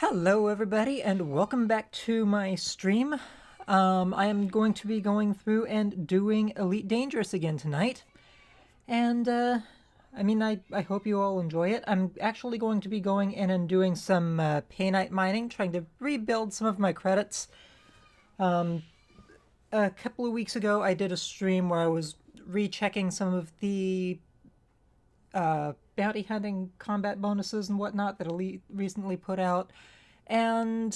Hello everybody and welcome back to my stream. I am going to be going through and doing Elite Dangerous again tonight. And I hope you all enjoy it. I'm actually going to be going in and doing some Painite mining, trying to rebuild some of my credits. A couple of weeks ago I did a stream where I was rechecking some of the bounty hunting combat bonuses and whatnot that Elite recently put out. And,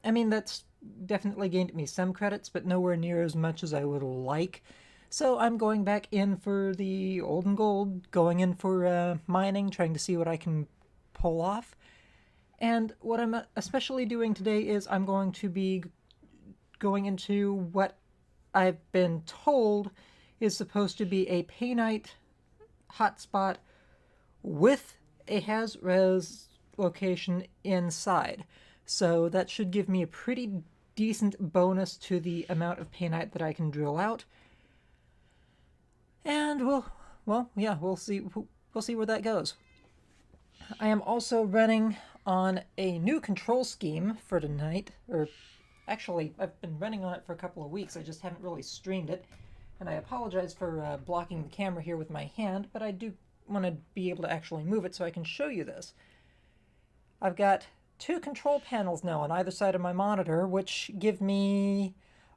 that's definitely gained me some credits, but nowhere near as much as I would like. So I'm going back in for the old and gold, going in for mining, trying to see what I can pull off. And what I'm especially doing today is I'm going to be going into what I've been told is supposed to be a Painite Hotspot with a Has-Res location inside. So that should give me a pretty decent bonus to the amount of Painite that I can drill out. And we'll see where that goes. I am also running on a new control scheme for tonight, or actually I've been running on it for a couple of weeks. I just haven't really streamed it. And I apologize for blocking the camera here with my hand, but I do want to be able to actually move it so I can show you this. I've got two control panels now on either side of my monitor, which give me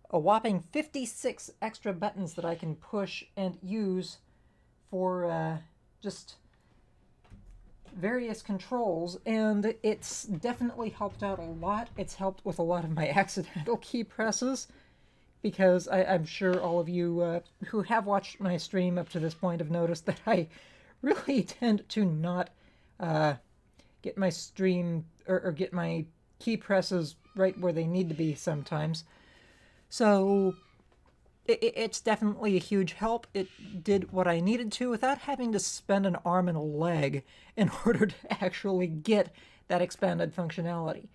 a whopping 56 extra buttons that I can push and use for just various controls, and it's definitely helped out a lot. It's helped with a lot of my accidental key presses, because I'm sure all of you who have watched my stream up to this point have noticed that I really tend to not get my stream or get my key presses right where they need to be sometimes. So it's definitely a huge help. It did what I needed to without having to spend an arm and a leg in order to actually get that expanded functionality.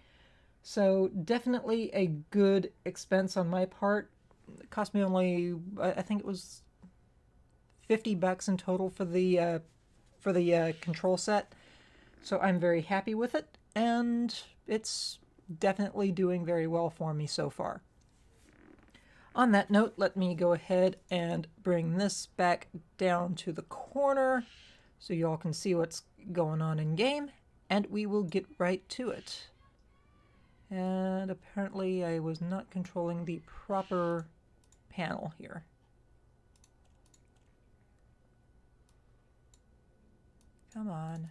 So definitely a good expense on my part. It cost me only, I think it was $50 in total for the control set. So I'm very happy with it, and it's definitely doing very well for me so far. On that note, let me go ahead and bring this back down to the corner so you all can see what's going on in game, and we will get right to it. And apparently I was not controlling the proper panel here. Come on.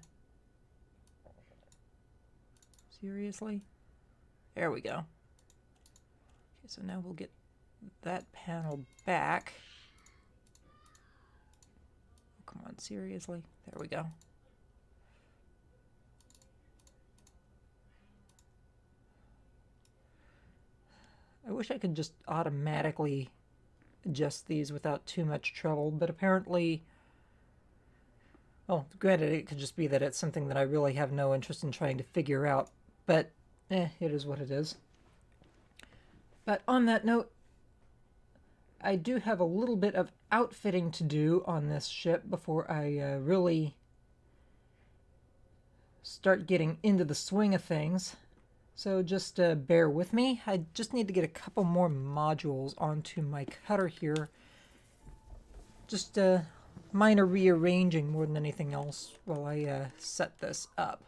Seriously? There we go. Okay, so now we'll get that panel back. Oh, come on, seriously? There we go. I wish I could just automatically adjust these without too much trouble, but apparently, well, granted, it could just be that it's something that I really have no interest in trying to figure out, but it is what it is. But on that note, I do have a little bit of outfitting to do on this ship before I really start getting into the swing of things. So just bear with me. I just need to get a couple more modules onto my cutter here. Just minor rearranging more than anything else while I set this up.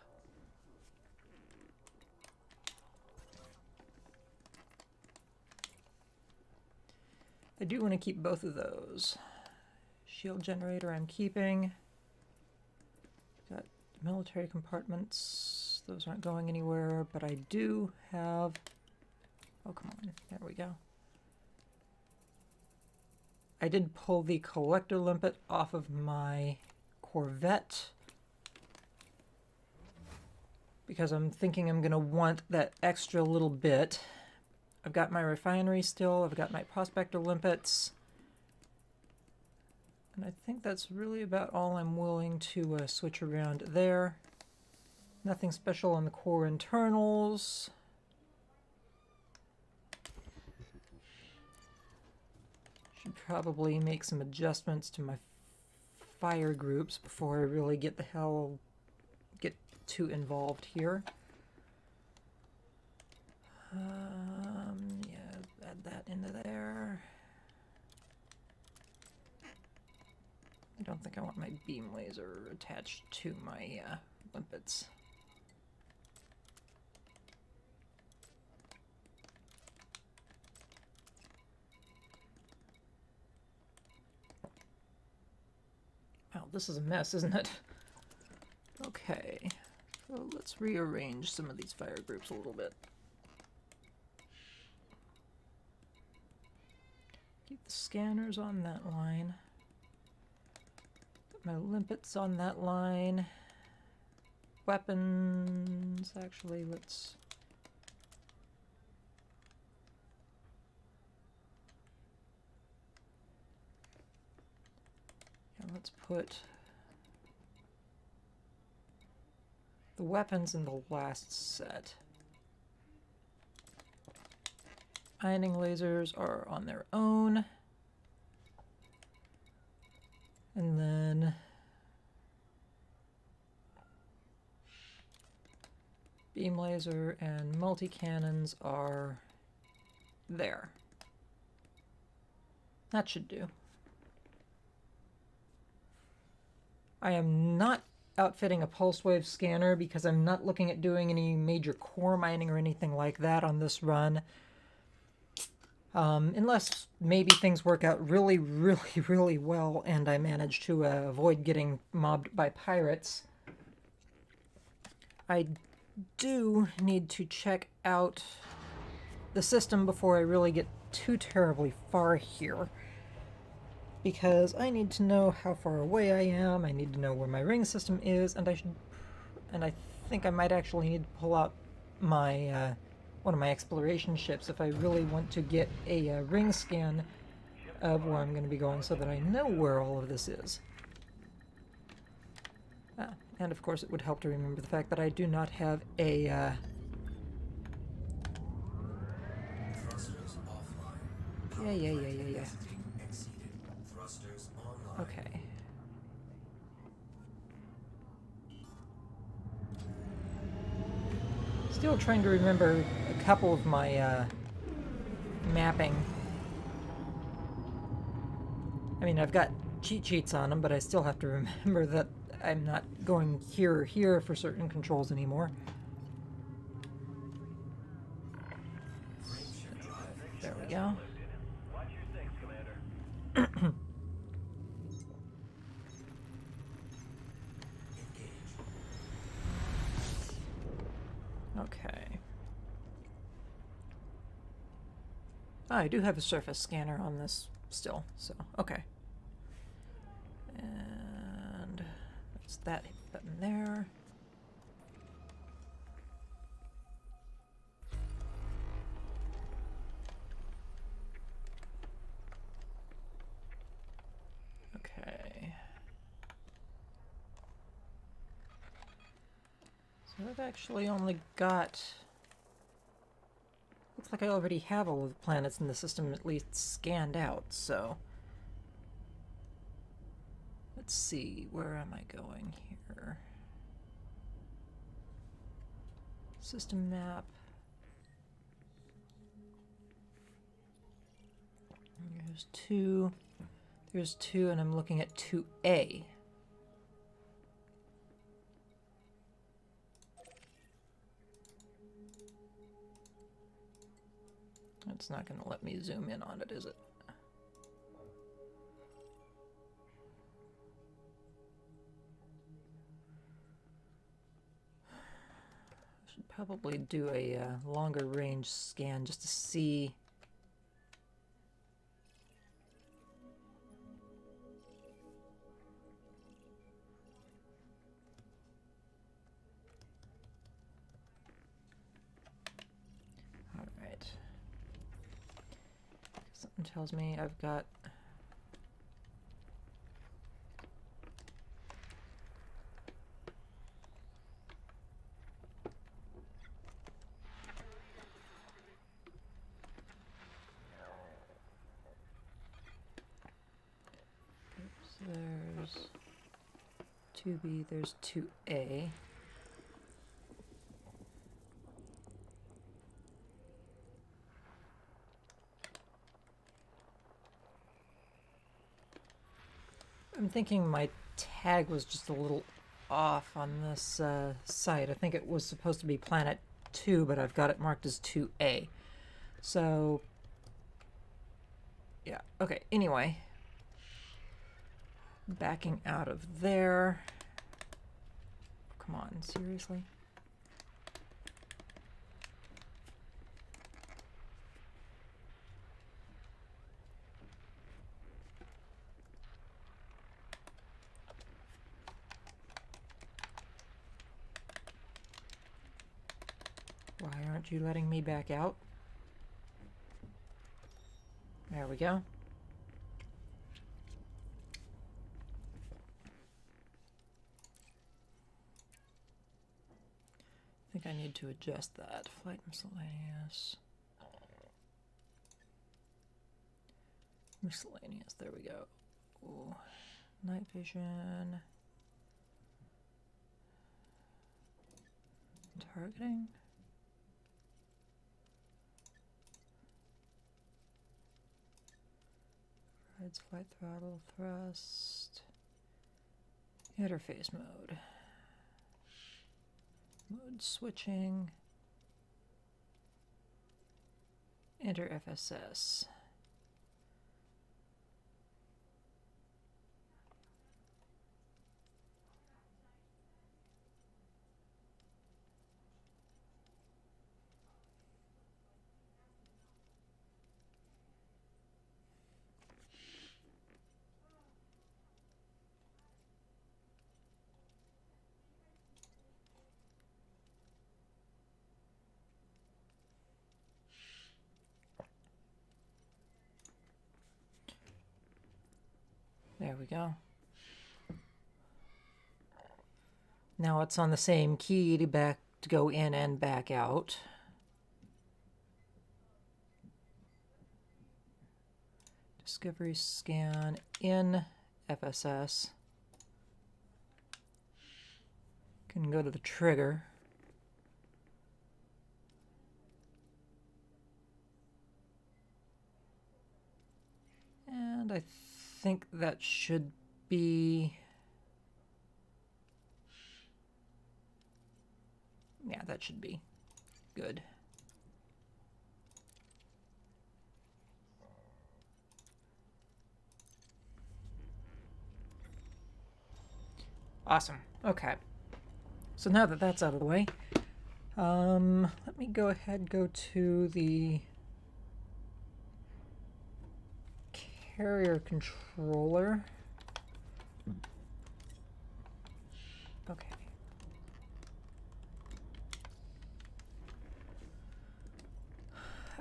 I do want to keep both of those. Shield generator I'm keeping. Got military compartments. Those aren't going anywhere, but I do have... Oh, come on. There we go. I did pull the collector limpet off of my Corvette because I'm thinking I'm going to want that extra little bit. I've got my refinery still, I've got my prospector limpets, and I think that's really about all I'm willing to switch around there. Nothing special on the core internals. Should probably make some adjustments to my fire groups before I really get too involved here. Yeah, add that into there. I don't think I want my beam laser attached to my limpets. Wow, this is a mess, isn't it? Okay, so let's rearrange some of these fire groups a little bit. Keep the scanners on that line. Put my limpets on that line. Weapons, actually, let's... Yeah, let's put the weapons in the last set. Ironing lasers are on their own. And then beam laser and multi-cannons are there. That should do. I am not outfitting a pulse wave scanner because I'm not looking at doing any major core mining or anything like that on this run. Unless maybe things work out really, really well and I manage to avoid getting mobbed by pirates. I do need to check out the system before I really get too terribly far here. Because I need to know how far away I am, I need to know where my ring system is, and I think I might actually need to pull out my one of my exploration ships if I really want to get a ring scan of where I'm going to be going so that I know where all of this is. And of course it would help to remember the fact that I do not have a Yeah. Okay. Still trying to remember a couple of my mapping. I mean, I've got cheat sheets on them, but I still have to remember that I'm not going here or here for certain controls anymore. There we go. Okay. I do have a surface scanner on this still, so okay. And that's that button there. Okay. So I've actually only got... Looks like I already have all of the planets in the system at least scanned out, so... Let's see, where am I going here? System map. There's two. There's two, and I'm looking at 2A. It's not going to let me zoom in on it, is it? I should probably do a longer range scan just to see. All right. Something tells me I've got... There's 2B, there's 2A. I'm thinking my tag was just a little off on this site. I think it was supposed to be Planet 2, but I've got it marked as 2A. So, yeah, okay, anyway. Backing out of there. Come on, seriously? Why aren't you letting me back out? There we go. I think I need to adjust that. Flight miscellaneous. Miscellaneous, there we go. Ooh. Night vision. Targeting. Provides flight throttle, thrust. Interface mode. Mode switching. Enter FSS. There we go. Now it's on the same key to go in and back out. Discovery scan in FSS. Can go to the trigger. And I think that should be... Yeah, that should be good. Awesome. Okay. So now that that's out of the way, let me go ahead, go to the carrier controller. Okay.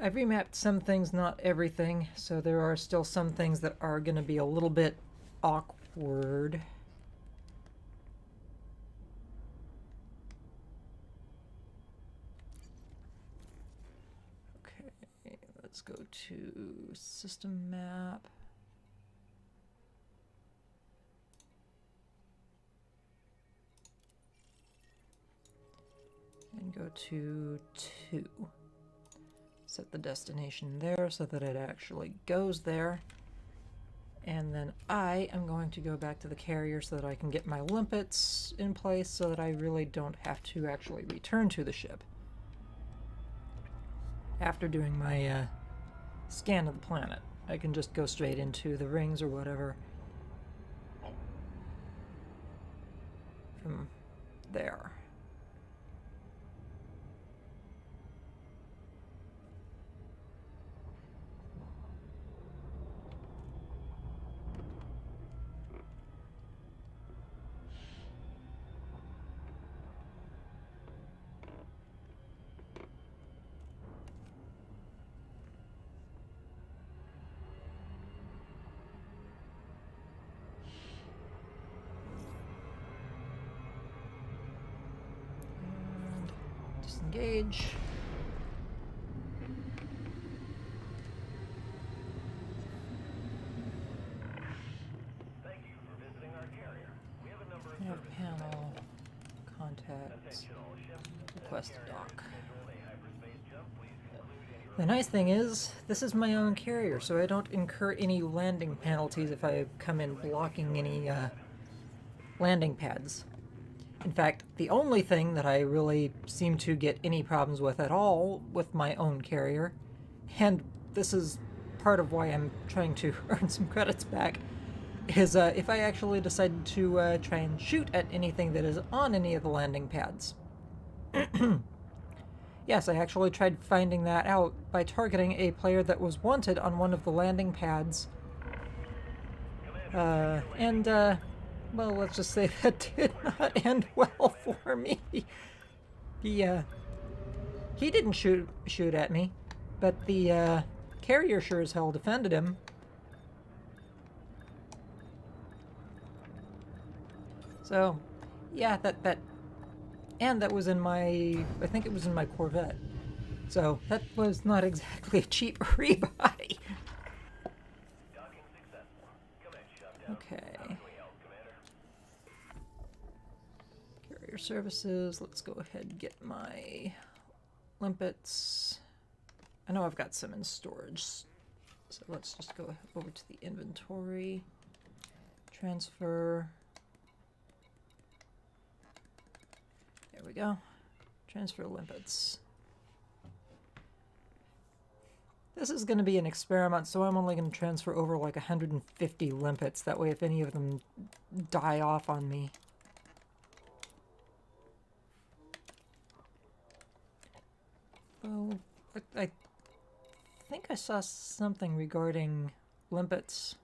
I've remapped some things, not everything, so there are still some things that are going to be a little bit awkward. Okay, let's go to system map. And go to 2. Set the destination there so that it actually goes there. And then I am going to go back to the carrier so that I can get my limpets in place so that I really don't have to actually return to the ship after doing my scan of the planet. I can just go straight into the rings or whatever from there. Disengage. Thank you for visiting our carrier. We have a number of services Panel, contacts, Attention all ships. request dock. Schedule a hyperspace jump. Please conclude any The nice thing is, this is my own carrier, so I don't incur any landing penalties if I come in blocking any landing pads. In fact, the only thing that I really seem to get any problems with at all with my own carrier, and this is part of why I'm trying to earn some credits back, is if I actually decide to try and shoot at anything that is on any of the landing pads. Yes, I actually tried finding that out by targeting a player that was wanted on one of the landing pads. Well, let's just say that did not end well for me. He didn't shoot at me, but the carrier sure as hell defended him. So, yeah, that was in my, I think it was in my Corvette. So that was not exactly a cheap rebuy. Docking successful. Command shutdown. Okay. How can we help, Commander? Carrier services. Let's go ahead and get my limpets. I know I've got some in storage, so let's just go over to the inventory. Transfer. There we go. Transfer limpets. This is going to be an experiment, so I'm only going to transfer over like 150 limpets. That way, if any of them die off on me. Well, I think I saw something regarding limpets.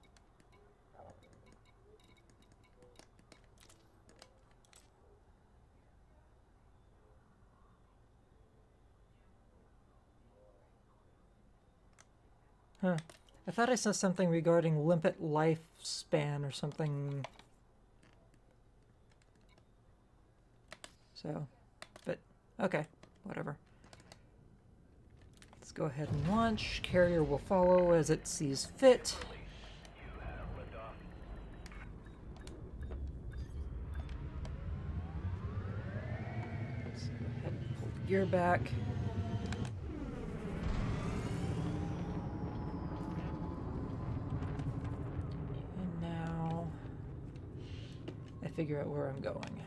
Huh. I thought I saw something regarding limpet lifespan or something. So, but, okay, whatever. Let's go ahead and launch. Carrier will follow as it sees fit. You have liftoff. Let's go ahead and pull the gear back. And now I figure out where I'm going.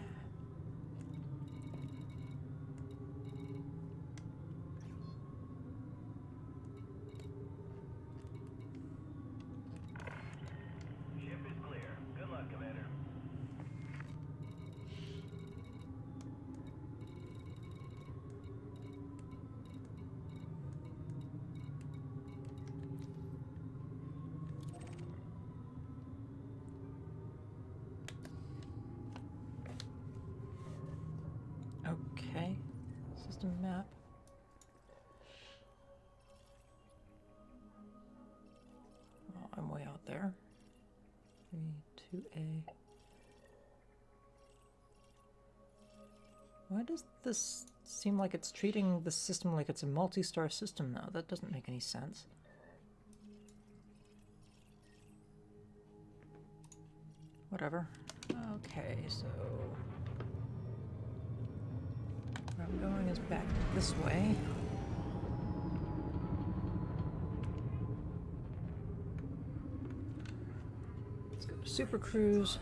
Ship is clear. Good luck, Commander. Okay, system map. Well, I'm way out there. 2A. Why does this seem like it's treating the system like it's a multi-star system now? That doesn't make any sense. Whatever. Okay, so where I'm going is back this way. Let's go to Super Cruise.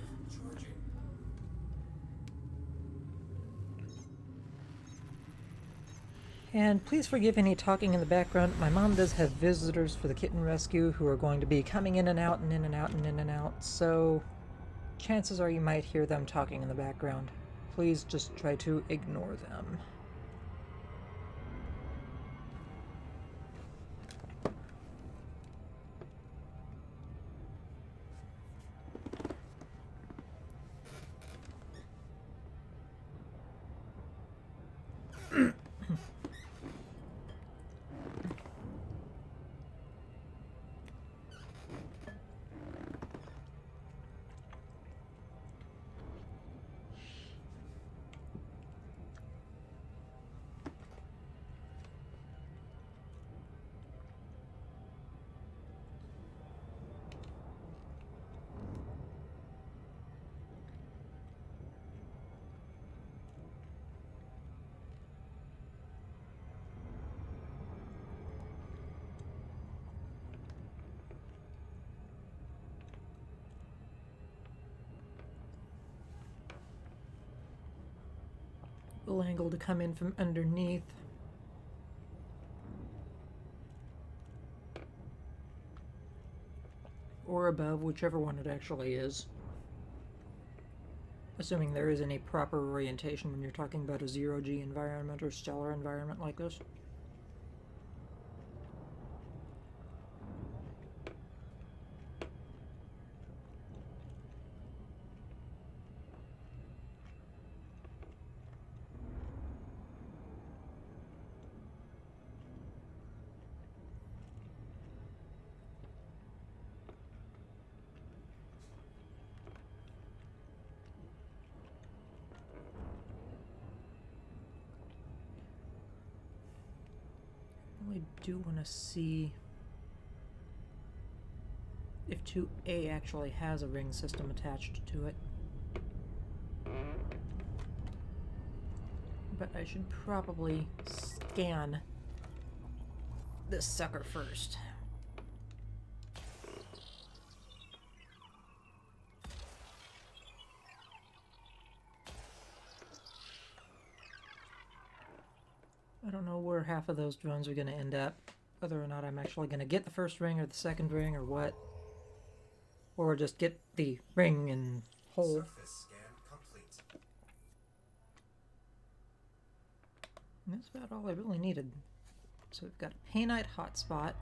And please forgive any talking in the background. My mom does have visitors for the kitten rescue who are going to be coming in and out and in and out and in and out, so chances are you might hear them talking in the background. Please just try to ignore them. suitable angle to come in from underneath. Or above, whichever one it actually is. Assuming there is any proper orientation when you're talking about a zero-G environment or stellar environment like this. I do want to see if 2A actually has a ring system attached to it. But I should probably scan this sucker first. I don't know where half of those drones are going to end up, whether or not I'm actually going to get the first ring or the second ring or what. Or just get the ring and hold. Surface scan complete. And that's about all I really needed. So we've got a Painite Hotspot.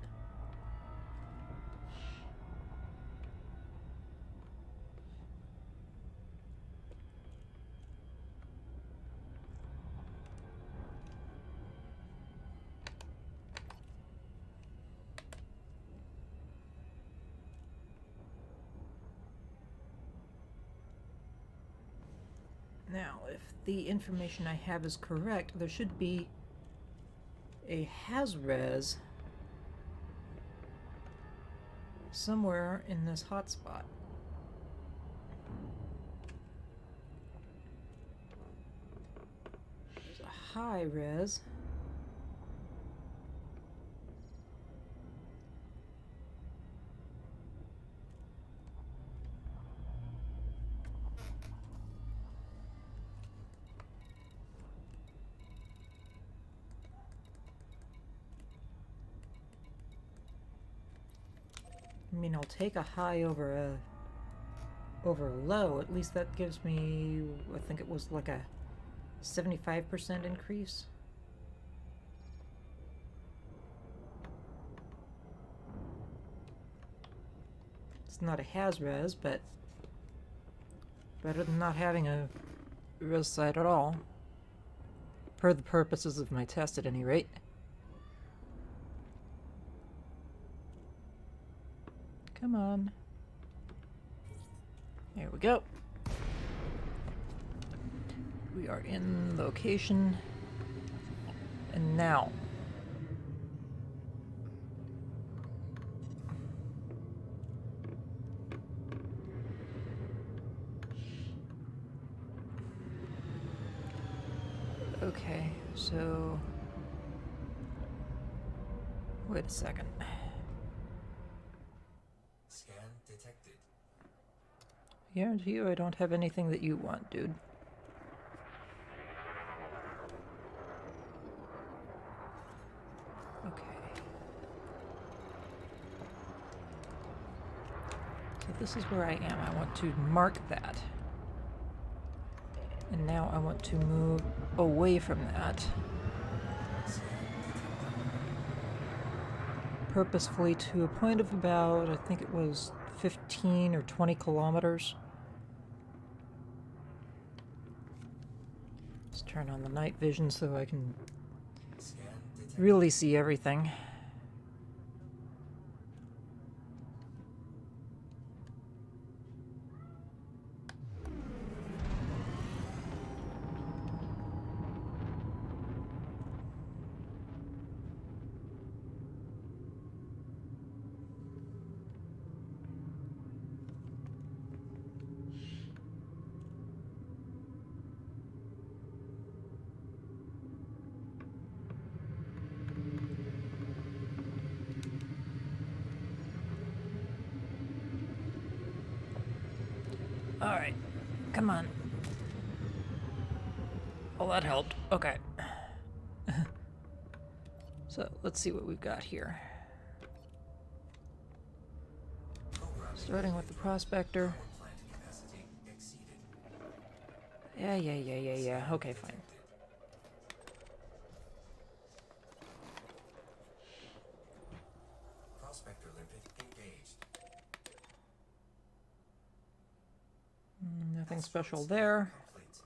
Now, if the information I have is correct, there should be a has-res somewhere in this hotspot. There's a high-res. I mean, I'll take a high over a low. At least that gives me, I think it was like a 75% increase. It's not a has-res, but better than not having a res site at all. Per the purposes of my test, at any rate. Come on. There we go. We are in location. And now. Okay, so... Wait a second. Scan detected. I guarantee you I don't have anything that you want, dude. Okay. So this is where I am. I want to mark that. And now I want to move away from that. Scan detected. Purposefully to a point of about, I think it was 15 or 20 kilometers. Let's turn on the night vision so I can Scan detected. really see everything. Alright, come on. Well, that helped. Okay. So, let's see what we've got here. Starting with the prospector. Plant capacity exceeded. Yeah. Okay, fine. Prospector limpet engaged. Nothing special there. Complete.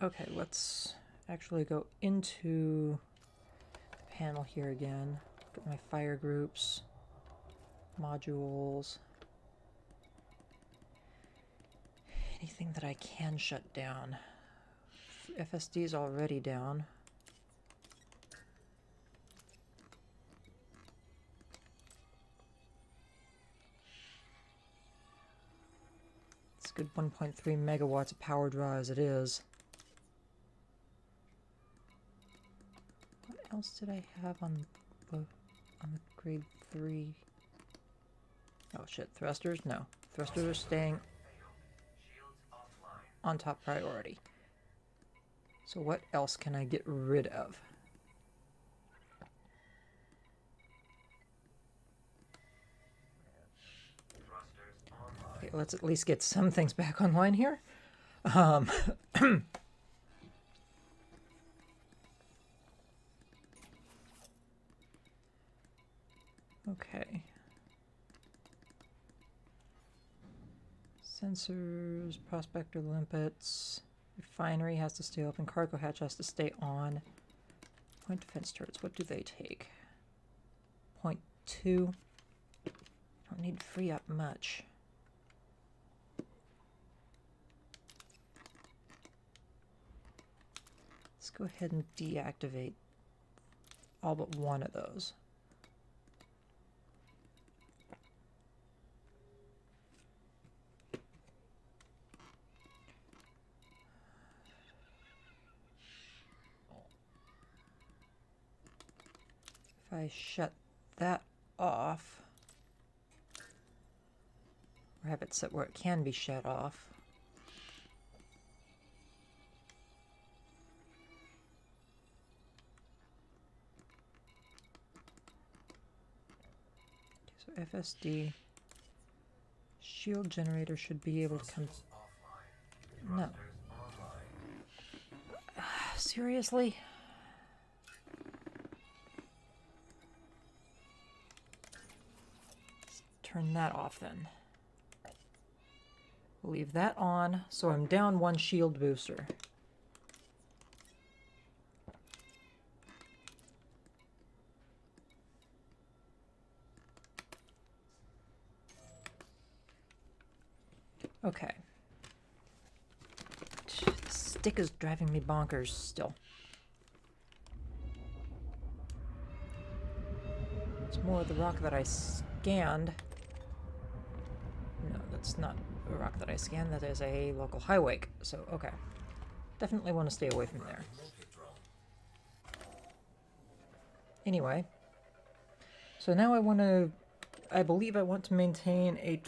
Okay, let's actually go into the panel here again. Look at my fire groups, modules, anything that I can shut down. FSD is already down. It's a good 1.3 megawatts of power draw as it is. What else did I have on the grade 3? Oh shit, thrusters? No. Thrusters are staying Shields offline. on top priority. So what else can I get rid of? Thrusters online. Okay, let's at least get some things back online here. Um, okay. Sensors, prospector limpets, refinery has to stay open, cargo hatch has to stay on. Point defense turrets, what do they take? 0.2. Don't need to free up much. Let's go ahead and deactivate all but one of those. If I shut that off, or have it set where it can be shut off, so FSD shield generator should be able to come. Offline. No, Thrusters online. seriously? Let's turn that off then. Leave that on, so I'm down one shield booster. Okay. The stick is driving me bonkers still. It's more of the rock that I scanned. No, that's not a rock that I scanned. That is a local high wake. So, okay. Definitely want to stay away from there. Limpet drone. Anyway. So now I believe I want to maintain a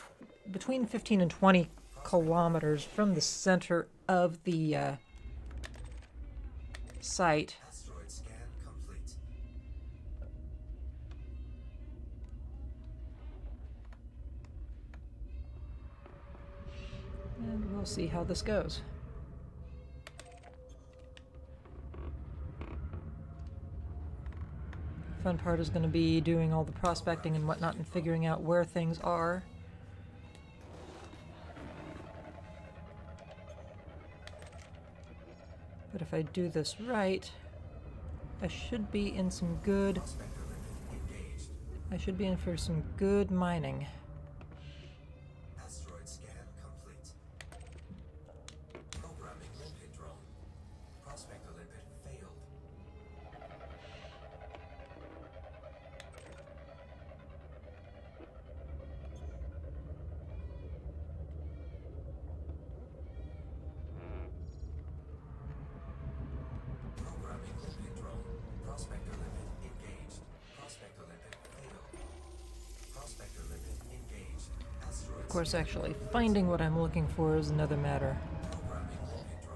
between 15 and 20 kilometers from the center of the site. Asteroid scan complete. And we'll see how this goes. Fun part is going to be doing all the prospecting and whatnot and figuring out where things are. But if I do this right, I should be in some good... Prospector limpet engaged. I should be in for some good mining. Asteroid scan complete. Programming limpet drone. Prospector limpet failed. Programming limpet drone. Prospector limpet engaged. Prospector limpet failed. Prospector limpet engaged. Asteroid Of course, actually finding what I'm looking for is another matter. programming limpet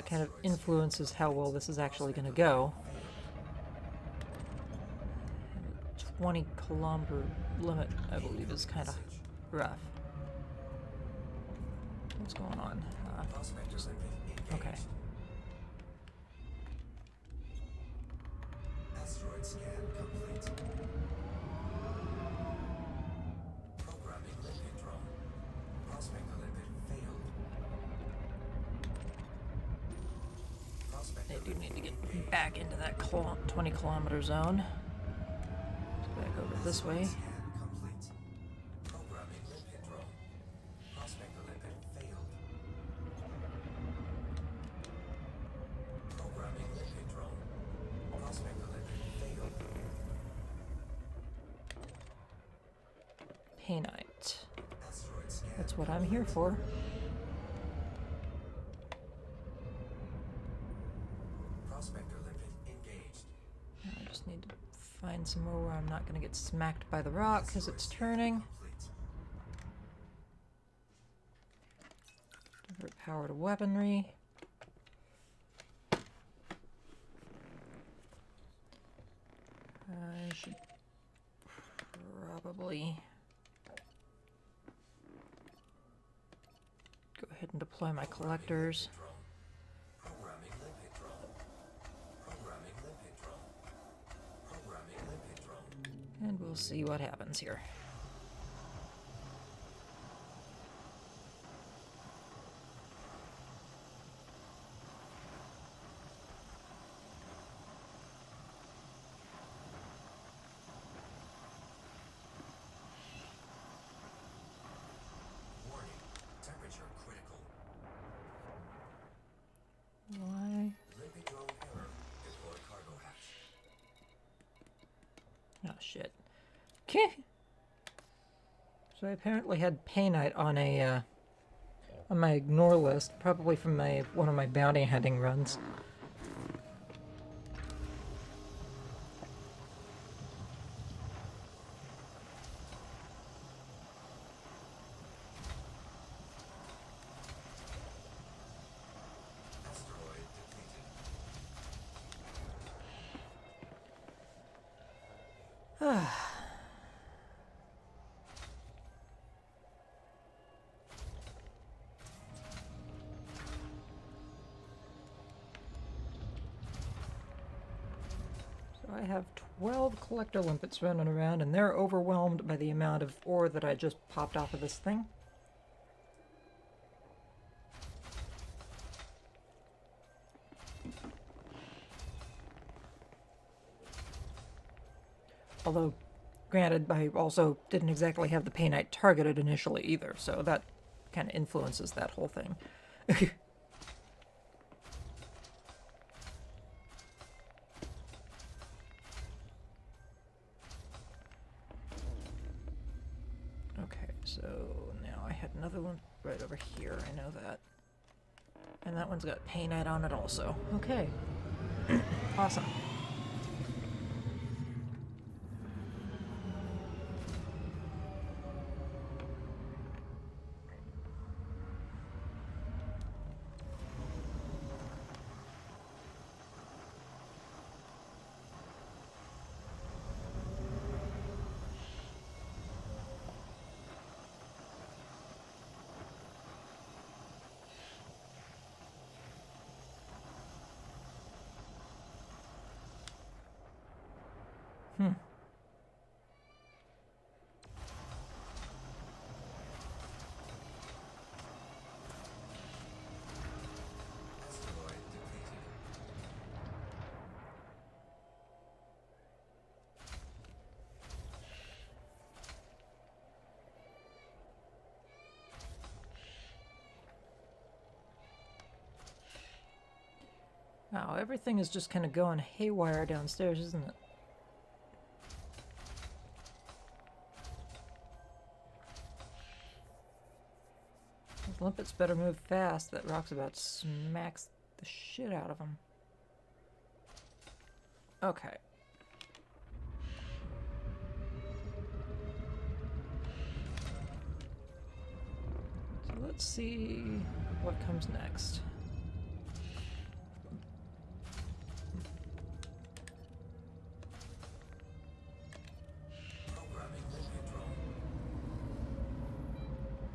That kind of influences how well this is actually going to go. 20-kilometer limit, I believe, is kind of rough. What's going on? Okay. Asteroid scan complete. Programming limpet drone. Prospector limpet failed. They do need to get back into that 20-kilometer zone. Let's back over this way. Scan complete. Programming limpet drone. Prospector limpet failed. Programming limpet drone. Prospector limpet failed. Painite. Asteroid scan. That's what I'm here for. Prospector limpet engaged. I just need to find somewhere where I'm not going to get smacked by the rock because it's turning. Complete. Divert power to weaponry. I should probably go ahead and deploy my collectors. Drone. Programming limpet drone. Programming limpet drone. Programming limpet drone. And we'll see what happens here. Warning. Temperature critical. Why? Limpet drone error. Deploy cargo hatch. Oh shit. Okay. So I apparently had Painite on a on my ignore list, probably from one of my bounty hunting runs. Asteroid depleted. So I have 12 collector limpets running around, and they're overwhelmed by the amount of ore that I just popped off of this thing. Although, granted, I also didn't exactly have the Painite targeted initially either, so that kind of influences that whole thing. Okay, so now I had another one right over here, I know that. And that one's got Painite on it also. Okay. Awesome. Asteroid depleted. Wow, everything is just kind of going haywire downstairs, isn't it? Those limpets better move fast. That rock's about smacks the shit out of them. Okay. So let's see what comes next.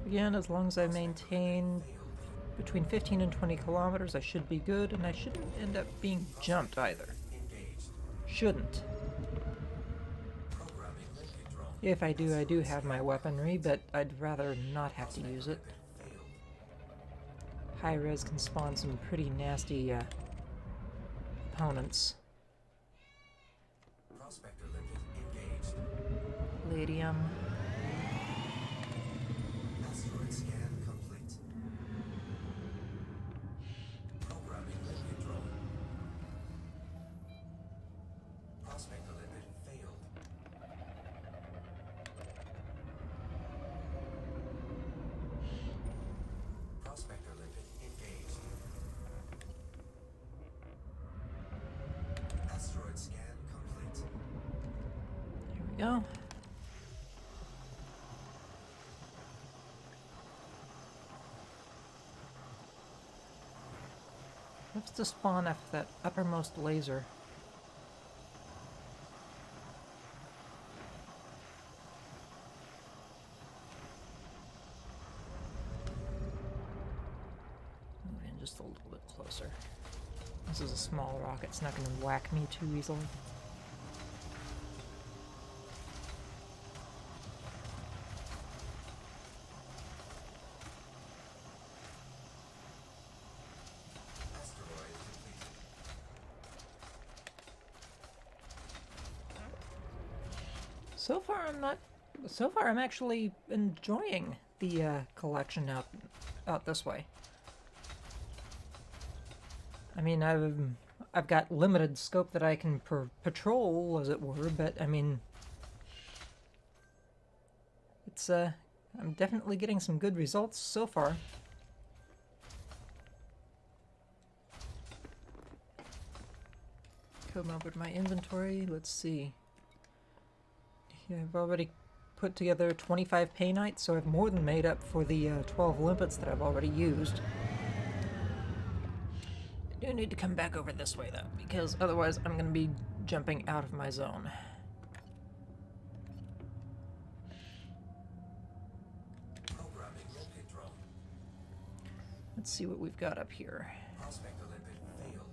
Again, as long as I maintain between 15 and 20 kilometers, I should be good, and I shouldn't end up being jumped either. Engaged. Shouldn't. Programming limpet drone. If I do have my weaponry, but I'd rather not have to use it. Failed. High res can spawn some pretty nasty opponents. Prospector limpet engaged. Palladium. Asteroid scan complete. Programming limpet drone. Prospector limpet failed. Prospector limpet engaged. Asteroid scan complete. There we go. What's to spawn after that uppermost laser? Move in just a little bit closer. This is a small rocket, it's not going to whack me too easily. Asteroid depleted. So far I'm actually enjoying the collection out this way. I mean, I've got limited scope that I can patrol, as it were, but I mean, it's I'm definitely getting some good results so far. Come over to my inventory. Let's see. Yeah, I've already put together 25 Painites, so I've more than made up for the 12 limpets that I've already used. I do need to come back over this way, though, because otherwise I'm going to be jumping out of my zone. Programming limpet drone. Let's see what we've got up here. Prospector limpet failed.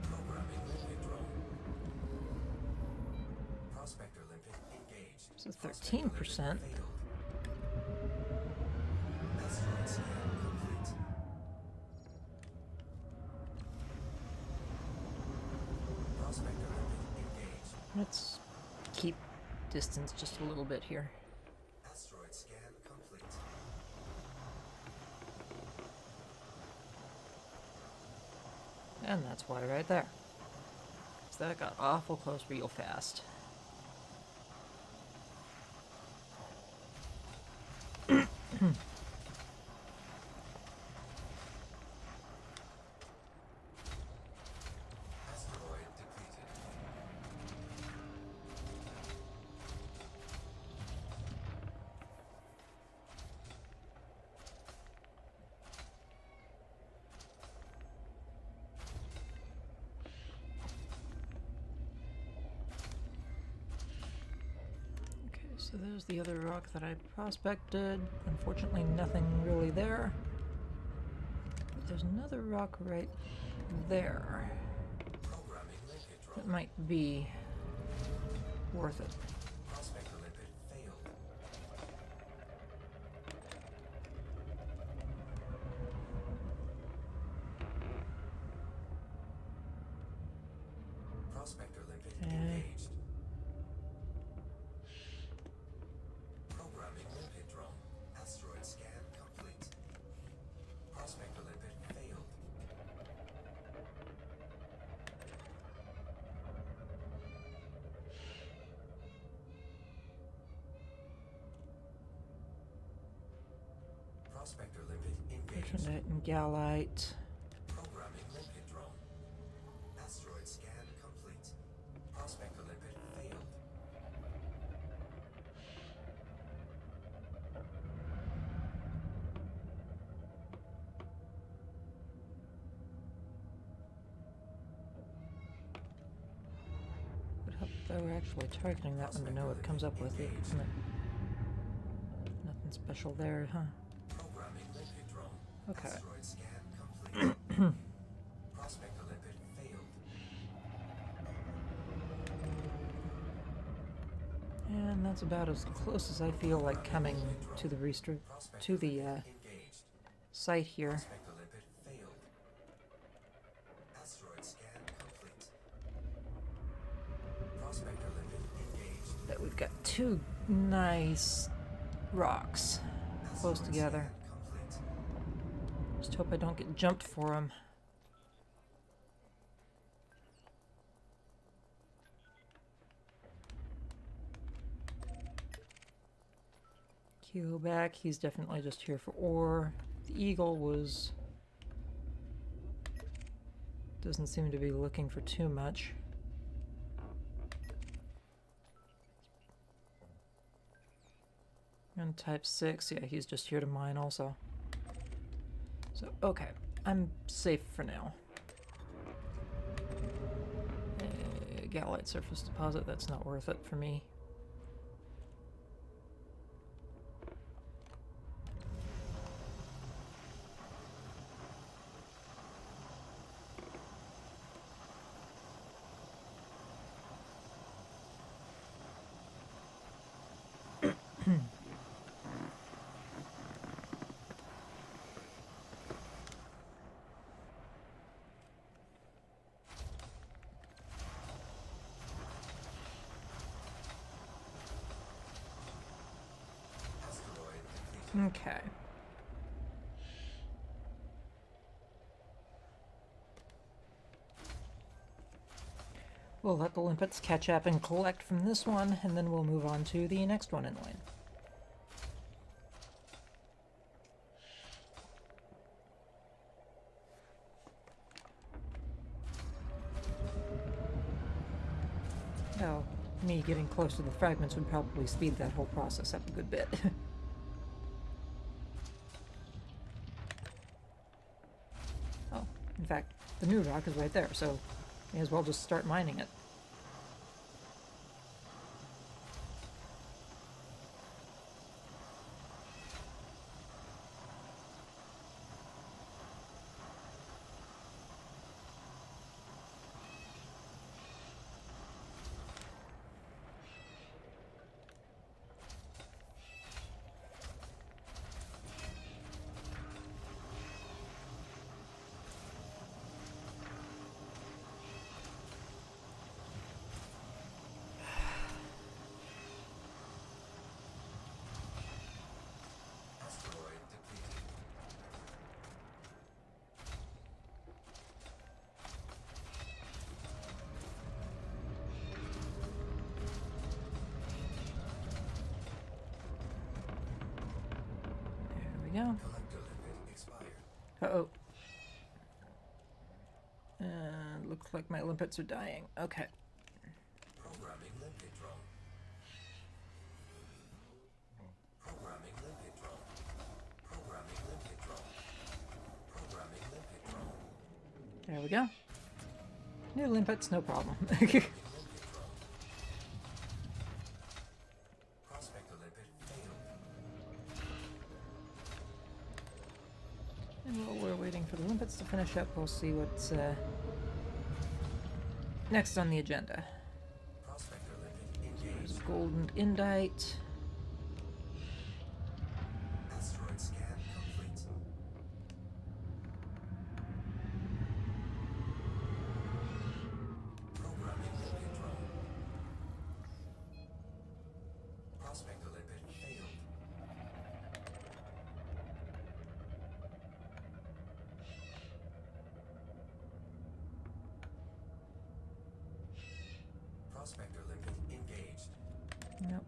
Programming limpet drone. Prospector limpet engaged. So Prospector limpet 13%. failed. Asteroid scan complete. Prospector limpet engaged. Let's keep distance just a little bit here. Asteroid scan complete. And that's why right there. So that got awful close real fast. Asteroid depleted. Okay, so there's the other rock that I prospected. Unfortunately, nothing really there. But there's another rock right there. Programming limpet drone. That might be worth it. Prospector limpet failed. Prospector limpet engaged. Programming limpet drone. Asteroid scan complete. Prospector limpet failed. Prospector limpet engaged. Patronite and Galite. Programming limpet drone. Asteroid scan complete. Prospector limpet failed. Would help if So we're actually targeting that one to know what it comes up with, isn't it? Nothing special there, huh? Programming limpet drone. Okay. Asteroid scan complete. Prospector limpet failed. And that's about as close as I feel like coming to the Engaged. site here. Prospector limpet failed. Asteroid scan complete. Prospector limpet engaged. That we've got two nice rocks close Asteroid together. scan complete. Just hope I don't get jumped for them. Keel back, he's definitely just here for ore. The eagle doesn't seem to be looking for too much. And type 6, yeah, he's just here to mine also. So, okay, I'm safe for now. Galite surface deposit, that's not worth it for me. Asteroid depleted. Okay. We'll let the limpets catch up and collect from this one, and then we'll move on to the next one in line. Well, me getting close to the fragments would probably speed that whole process up a good bit. Oh, in fact, the new rock is right there, so may as well just start mining it. Asteroid depleted. There we go. Collector limpet expired. Uh-oh. And looks like my limpets are dying. Okay. Programming limpet drone. Programming limpet drone. Programming limpet drone. Programming limpet drone. There we go. New limpets, no problem. Limpet drone. Prospector limpet failed. And while we're waiting for the limpets to finish up, we'll see what's next on the agenda. Prospector limpet There's engaged. golden indite. Asteroid scan complete. Programming limpet drone. Prospector limpet failed. Prospector limpet engaged. Nope.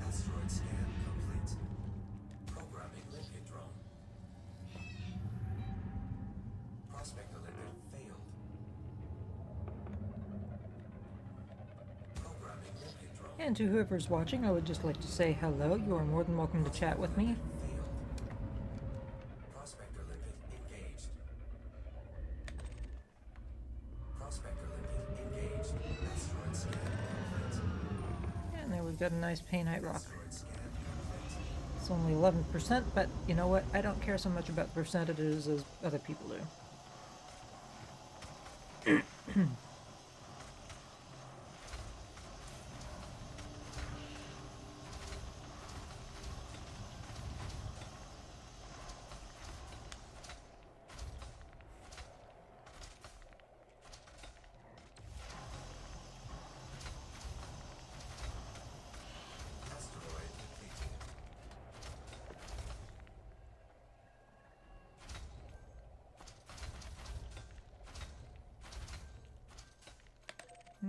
Asteroid scan complete. Programming limpet drone. Prospector limpet failed. Programming limpet drone And to whoever's watching, I would just like to say hello. You are more than welcome to chat with me. failed. Prospector limpet engaged. Prospector limpet we've got a nice Painite rock. Asteroid scan complete. It's only 11%, but you know what? I don't care so much about percentages as other people do. Asteroid depleted.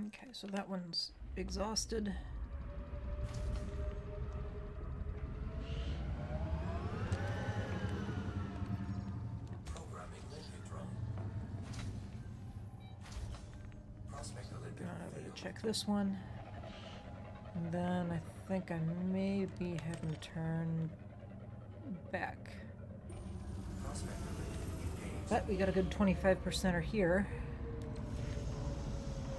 Okay, so that one's exhausted. Programming limpet drone. Prospect Olympic Going over failed. to check this one. And then I think I may be having to turn back. Prospect Olympic engaged. But we got a good 25%er here.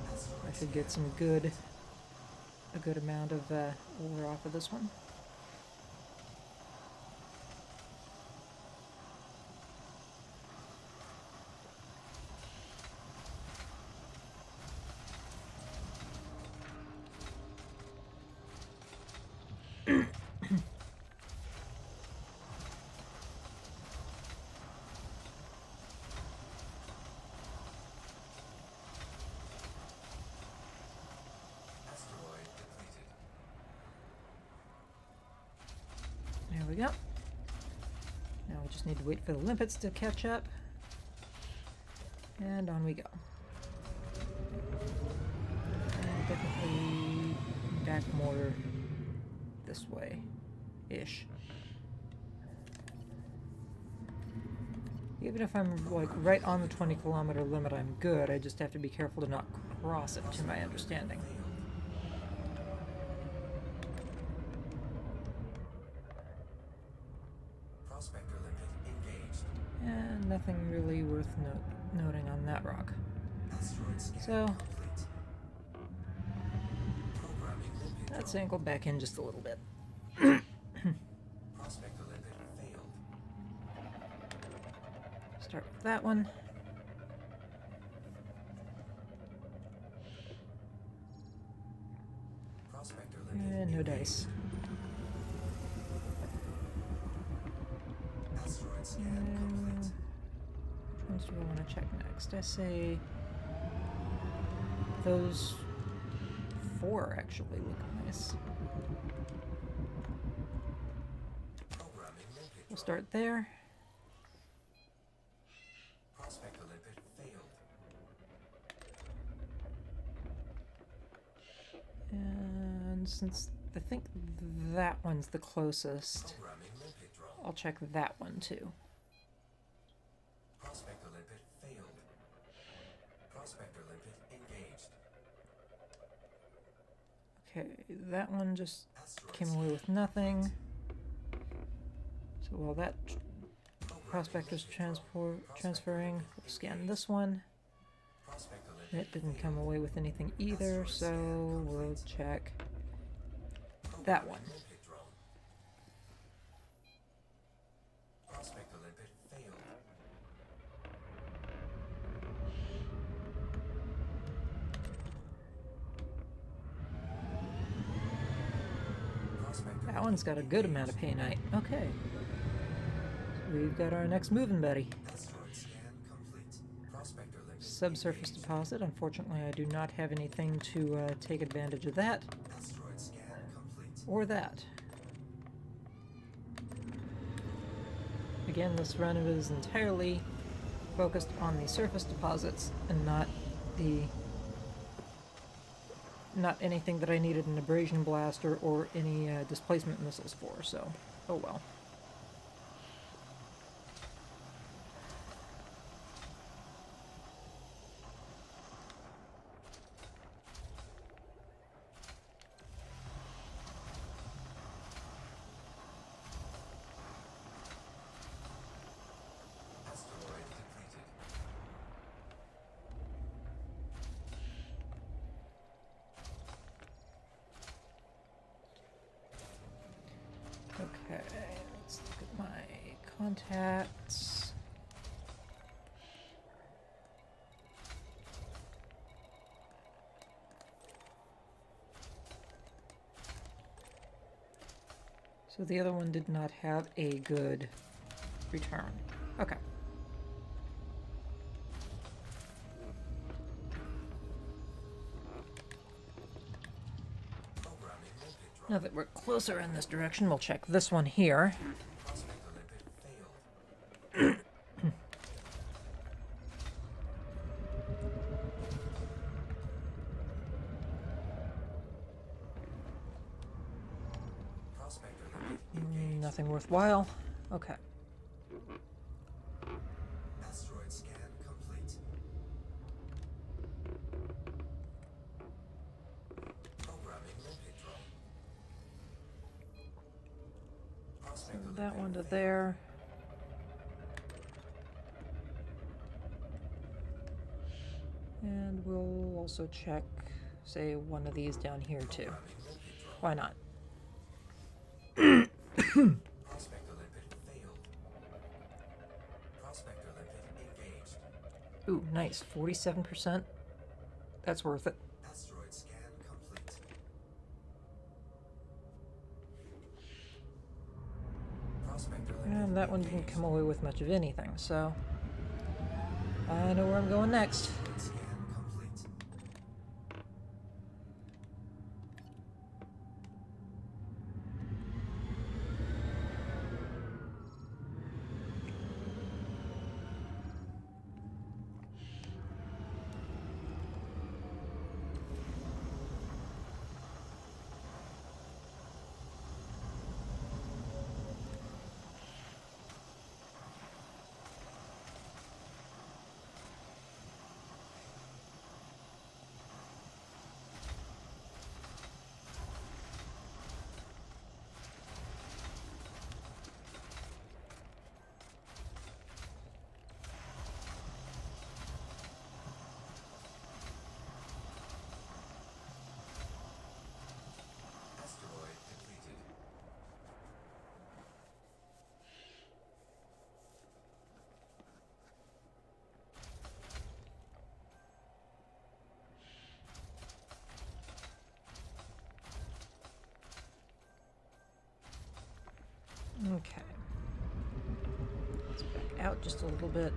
I Asteroid should get some a good amount of ore off of this one. Asteroid depleted. There we go. Now we just need to wait for the limpets to catch up. And on we go. And definitely back more this way-ish. Even if I'm like right on the 20-kilometer limit, I'm good. I just have to be careful to not cross it, to my understanding. Prospect Olympic engaged. And nothing really worth noting on that rock. Asteroid scan So complete. Programming limpet let's drone. angle back in just a little bit. Prospect Olympic failed. Start with that one. Prospect Olympic And no engaged. dice. Asteroid scan And complete. which ones do I want to check next? I say those 4 actually look nice. Programming limpet We'll drone. start there. Prospect Olympic failed. And since I think that one's the closest, Programming limpet drone. I'll check that one too. Prospect Olympic failed. Prospect Olympic engaged. Okay, that one just Asteroid came away with nothing. So while that prospect is transferring, we'll scan this one. Prospect Olympic It didn't come away with anything either, so we'll check that one. limpet drone. Prospect Olympic failed. Prospect That one's got a good amount of painite. Okay. So we've got our next moving buddy. Asteroid scan complete. Prospect Olympic Subsurface engaged. deposit. Unfortunately, I do not have anything to take advantage of that. Asteroid scan complete. Or that. Again, this run is entirely focused on the surface deposits and not anything that I needed an abrasion blaster or any displacement missiles for, so oh well. Asteroid depleted. Contacts. So the other one did not have a good return. Okay. Programming limpet drone. Now that we're closer in this direction, we'll check this one here. Prospect limpet failed. Prospector limpet engaged. Nothing worthwhile. Okay. Asteroid scan complete. Programming limpet drone. Prospector That limpet one to failed. there. And we'll also check, say, one of these down here too. Programming limpet drone. Why not? Prospector limpet failed. Prospector limpet engaged. Ooh, nice. 47%. That's worth it. Asteroid scan complete. Prospector limpet And that one didn't engaged. come away with much of anything, so I know where I'm going next. Asteroid scan complete. Asteroid depleted. Okay. Let's back out just a little bit.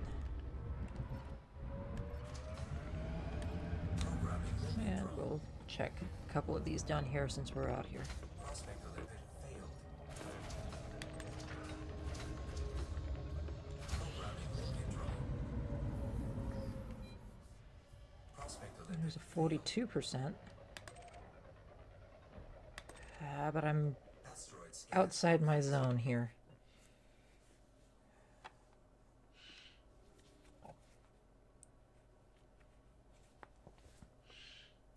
Programming limpet And drone. we'll check a couple of these down here since we're out here. Prospector limpet failed. Programming limpet drone. Prospector limpet There's a 42%. But I'm Asteroid scan. outside my zone here.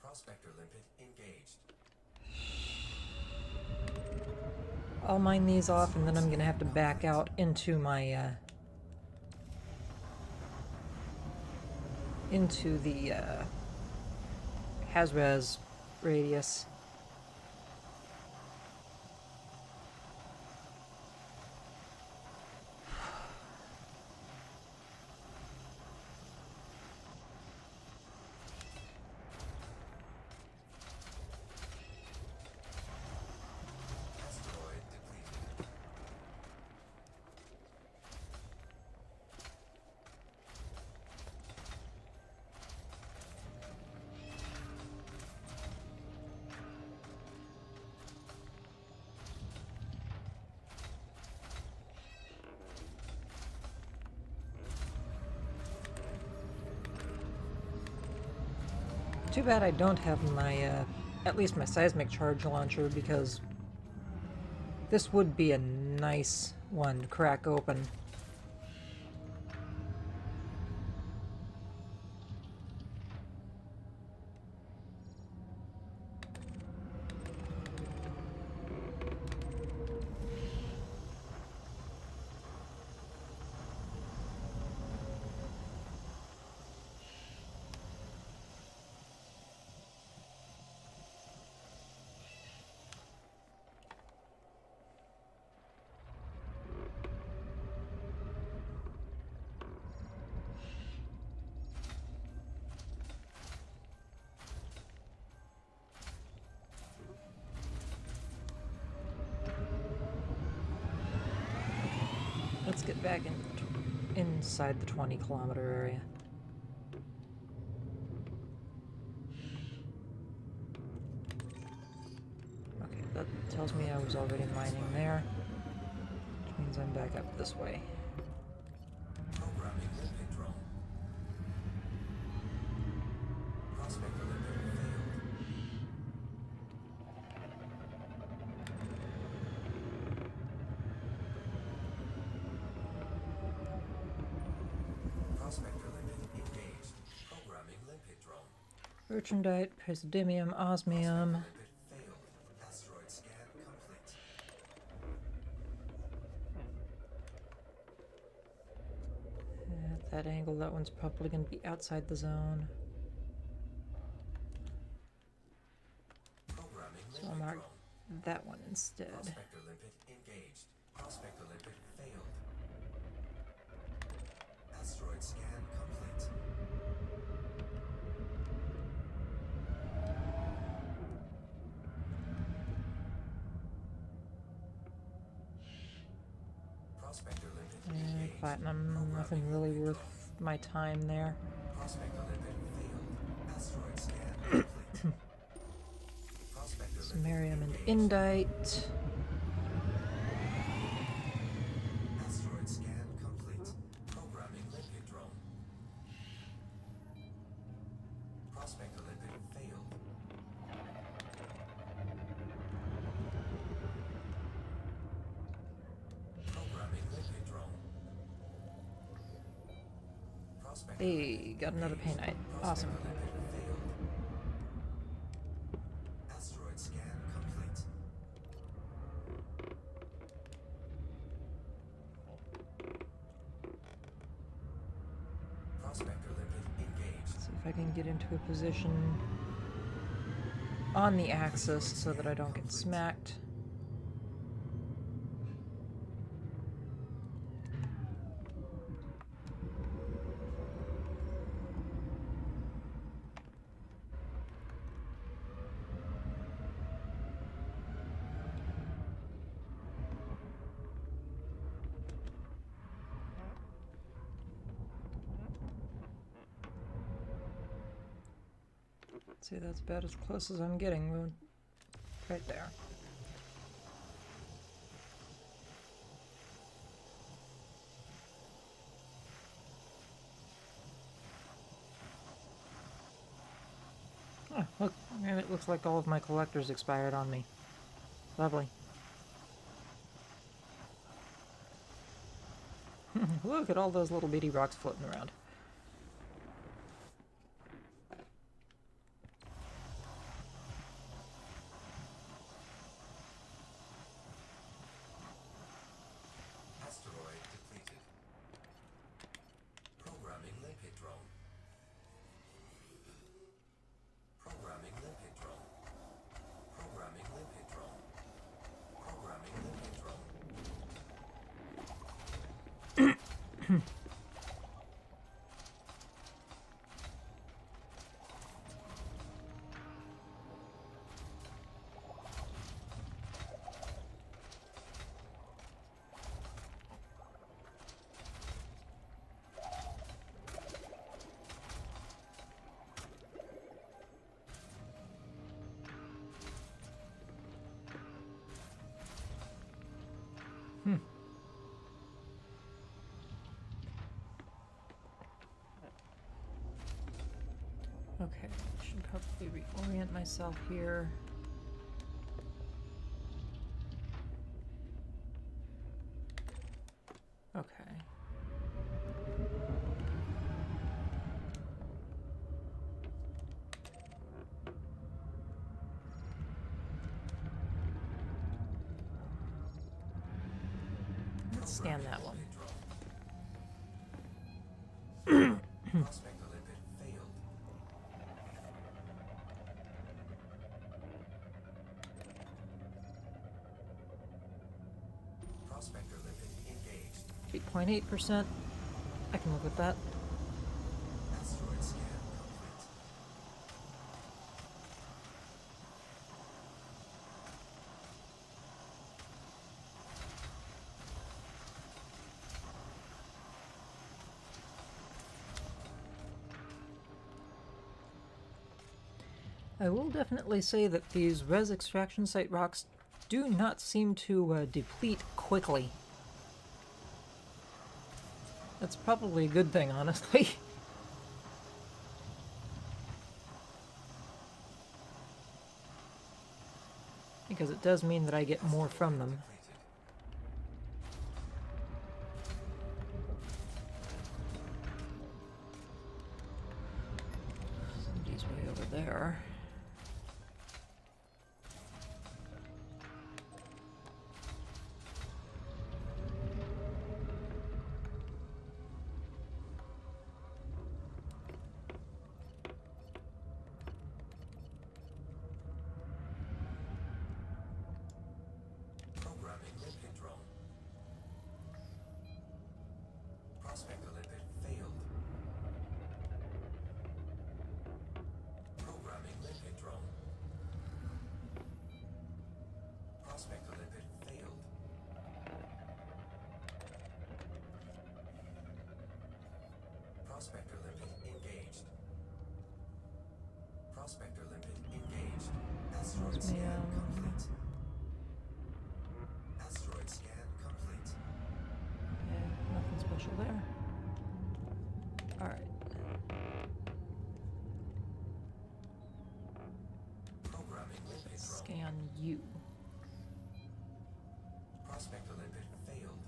Prospector limpet engaged. I'll mine these off and then I'm gonna have to back out into my into the Hazraz radius. Asteroid depleted. Too bad I don't have my, at least my seismic charge launcher, because this would be a nice one to crack open. back in inside the 20-kilometer area. Okay, that tells me I was already mining there, which means I'm back up this way. Programming limpet drone. Prospect limpet failed. Prospector limpet engaged. Programming limpet drone. Urchandite, Praseodymium, Osmium. Limpet failed. Asteroid scan complete. At that angle, that one's probably going to be outside the zone. Programming So I'll limpet mark drone. that one instead. Prospector limpet engaged. Prospector limpet failed. Asteroid scan complete. Prospector limpet And engaged. platinum, nothing really worth my time there. Prospector limpet failed. Asteroid scan complete. Prospector limpet Samarium and engaged. Indite. Asteroid scan complete. Programming limpet drone. Prospector limpet failed. Programming limpet drone. Prospector Hey, got another Painite. Awesome. Prospector limpet failed. Asteroid scan complete. Prospector limpet engaged. See if I can get into a position on the axis so that I don't get smacked. See, that's about as close as I'm getting. Right there. Oh, look, and it looks like all of my collectors expired on me. Lovely. Look at all those little bitty rocks floating around. Asteroid depleted. Programming limpet drone. Programming limpet drone. Programming limpet drone. Programming limpet drone. Okay, should probably reorient myself here. Okay. Let's scan that one. Prospector limpet failed. Prospector limpet engaged. 8.8%. I can live with that. Asteroid scan complete. I will definitely say that these res extraction site rocks do not seem to deplete quickly. That's probably a good thing, honestly. Because it does mean that I get more from them. Somebody's way over there. Programming limpet drone. Prospector limpet failed. Programming limpet drone. Prospector limpet failed. Prospector limpet engaged. Prospector limpet engaged. Asteroid scan complete. Asteroid scan complete. Yeah, nothing special there. Alright. Programming limpet drone. Scan you. Prospector limpet failed.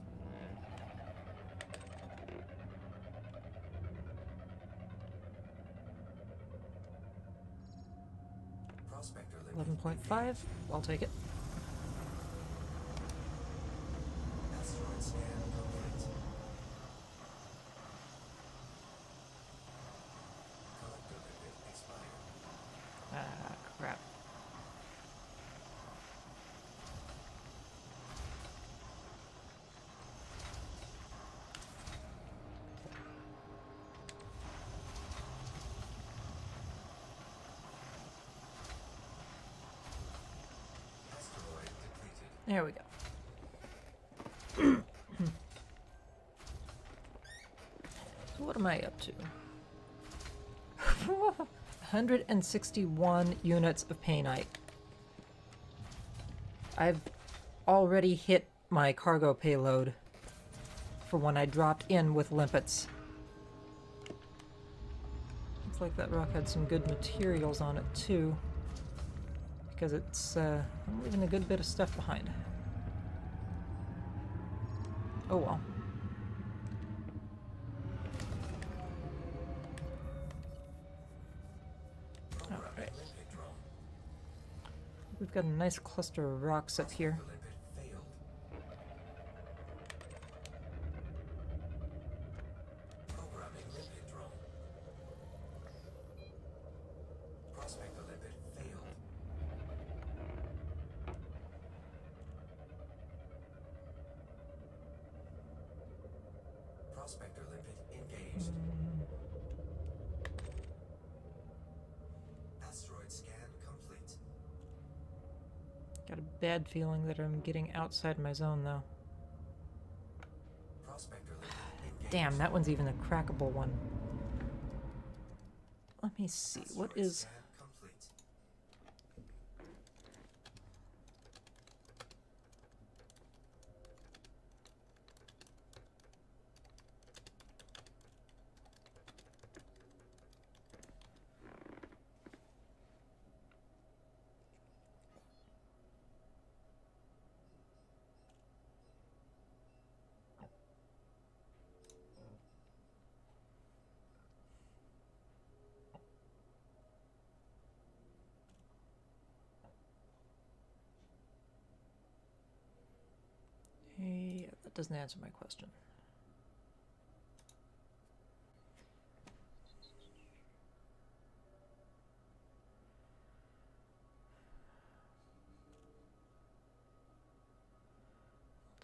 Prospector limpet 11.5. I'll take it. asteroid scan complete. Collector limpet expired. Ah, crap. Asteroid depleted. There we go. So what am I up to? 161 units of painite. I've already hit my cargo payload for when I dropped in with limpets. Looks like that rock had some good materials on it too, because it's I'm leaving a good bit of stuff behind. Oh well. Programming Alright. limpet drone. We've got a nice cluster of rocks up here. Limpet failed. Programming limpet drone. Prospector limpet failed. Prospector limpet engaged. Asteroid scan complete. Got a bad feeling that I'm getting outside my zone though. Prospector limpet engaged. Damn, that one's even a crackable one. Let me see, what Asteroid is... scan complete. Hey, that doesn't answer my question.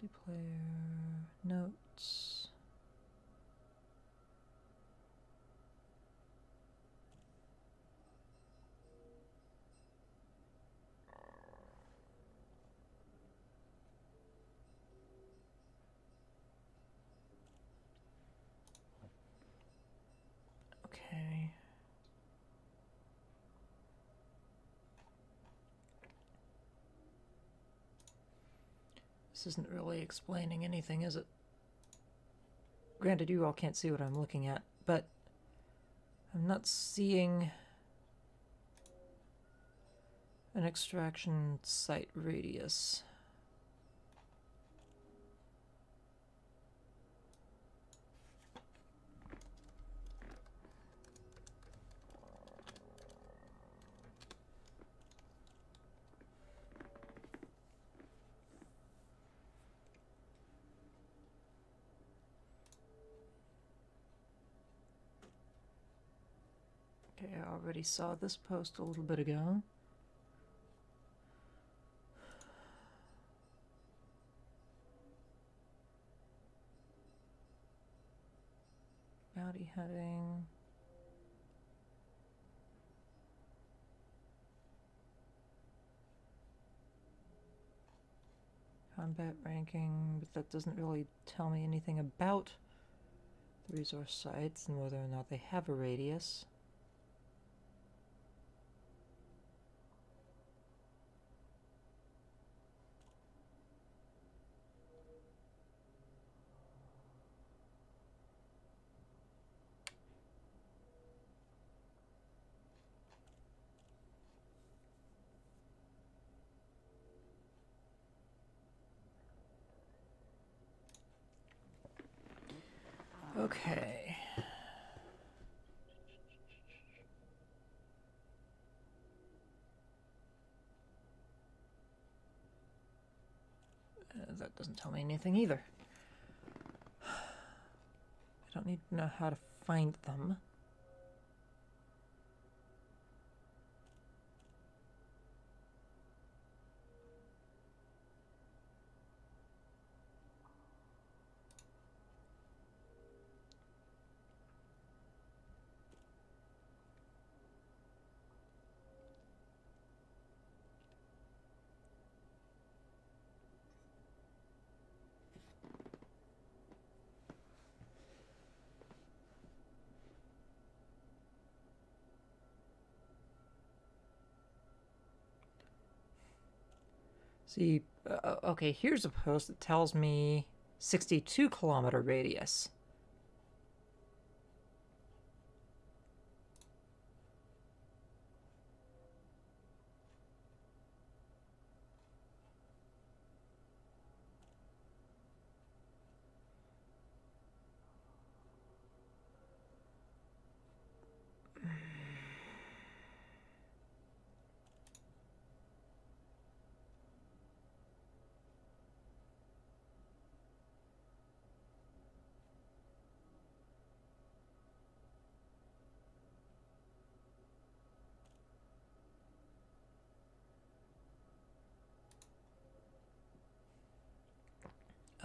Multiplayer notes. Okay. This isn't really explaining anything, is it? Granted, you all can't see what I'm looking at, but I'm not seeing an extraction site radius. Okay, I already saw this post a little bit ago. Bounty hunting. Combat ranking, but that doesn't really tell me anything about the resource sites and whether or not they have a radius. Okay. That doesn't tell me anything either. I don't need to know how to find them. See, okay, here's a post that tells me 62-kilometer radius.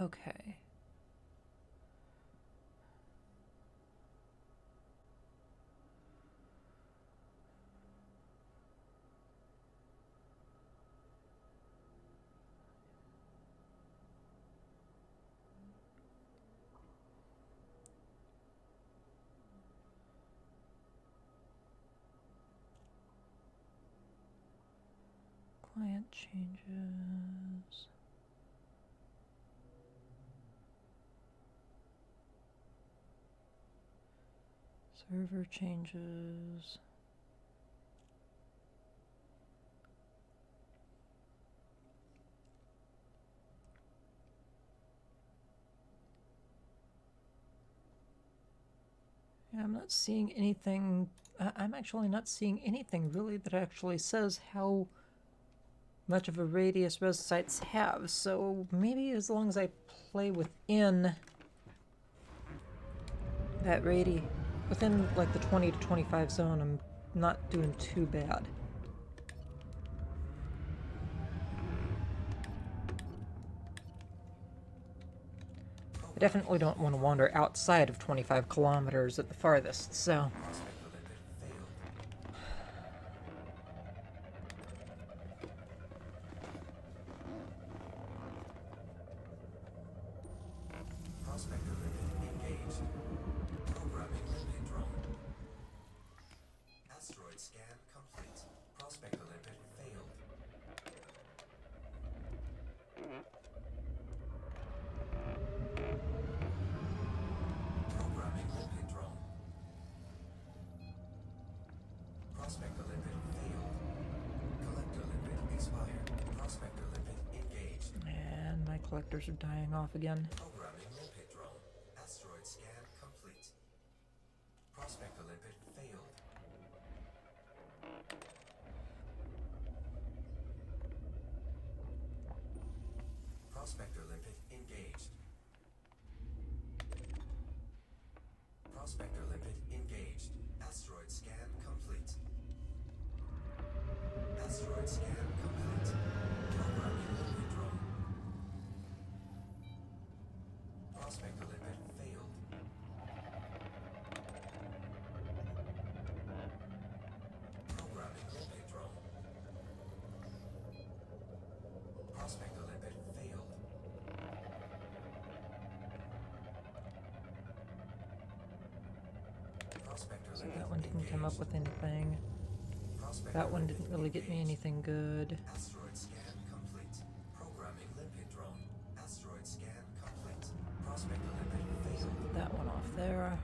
Okay. Client changes. Server changes. Yeah, I'm not seeing anything. I'm actually not seeing anything really that actually says how much of a radius res sites have. So maybe as long as I play within that within like the 20 to 25 zone, I'm not doing too bad. I definitely don't want to wander outside of 25 kilometers at the farthest, so... Prospector limpet engaged. Programming limpet drone. Asteroid scan complete. Prospector limpet failed. collectors are dying off again. Programming limpet drone. Asteroid scan complete. Prospector limpet failed. Prospector limpet engaged. Prospector limpet engaged. Asteroid scan complete. Asteroid scan complete. Programming limpet drone. Prospector limpet failed. Programming limpet drone. Prospector limpet failed. Prospector So limpet that one didn't come up engaged. with anything. Prospector That one limpet didn't really get me engaged. anything good. Asteroid scan complete. Programming limpet drone. Asteroid scan complete. Prospector limpet failed. Put that one off there.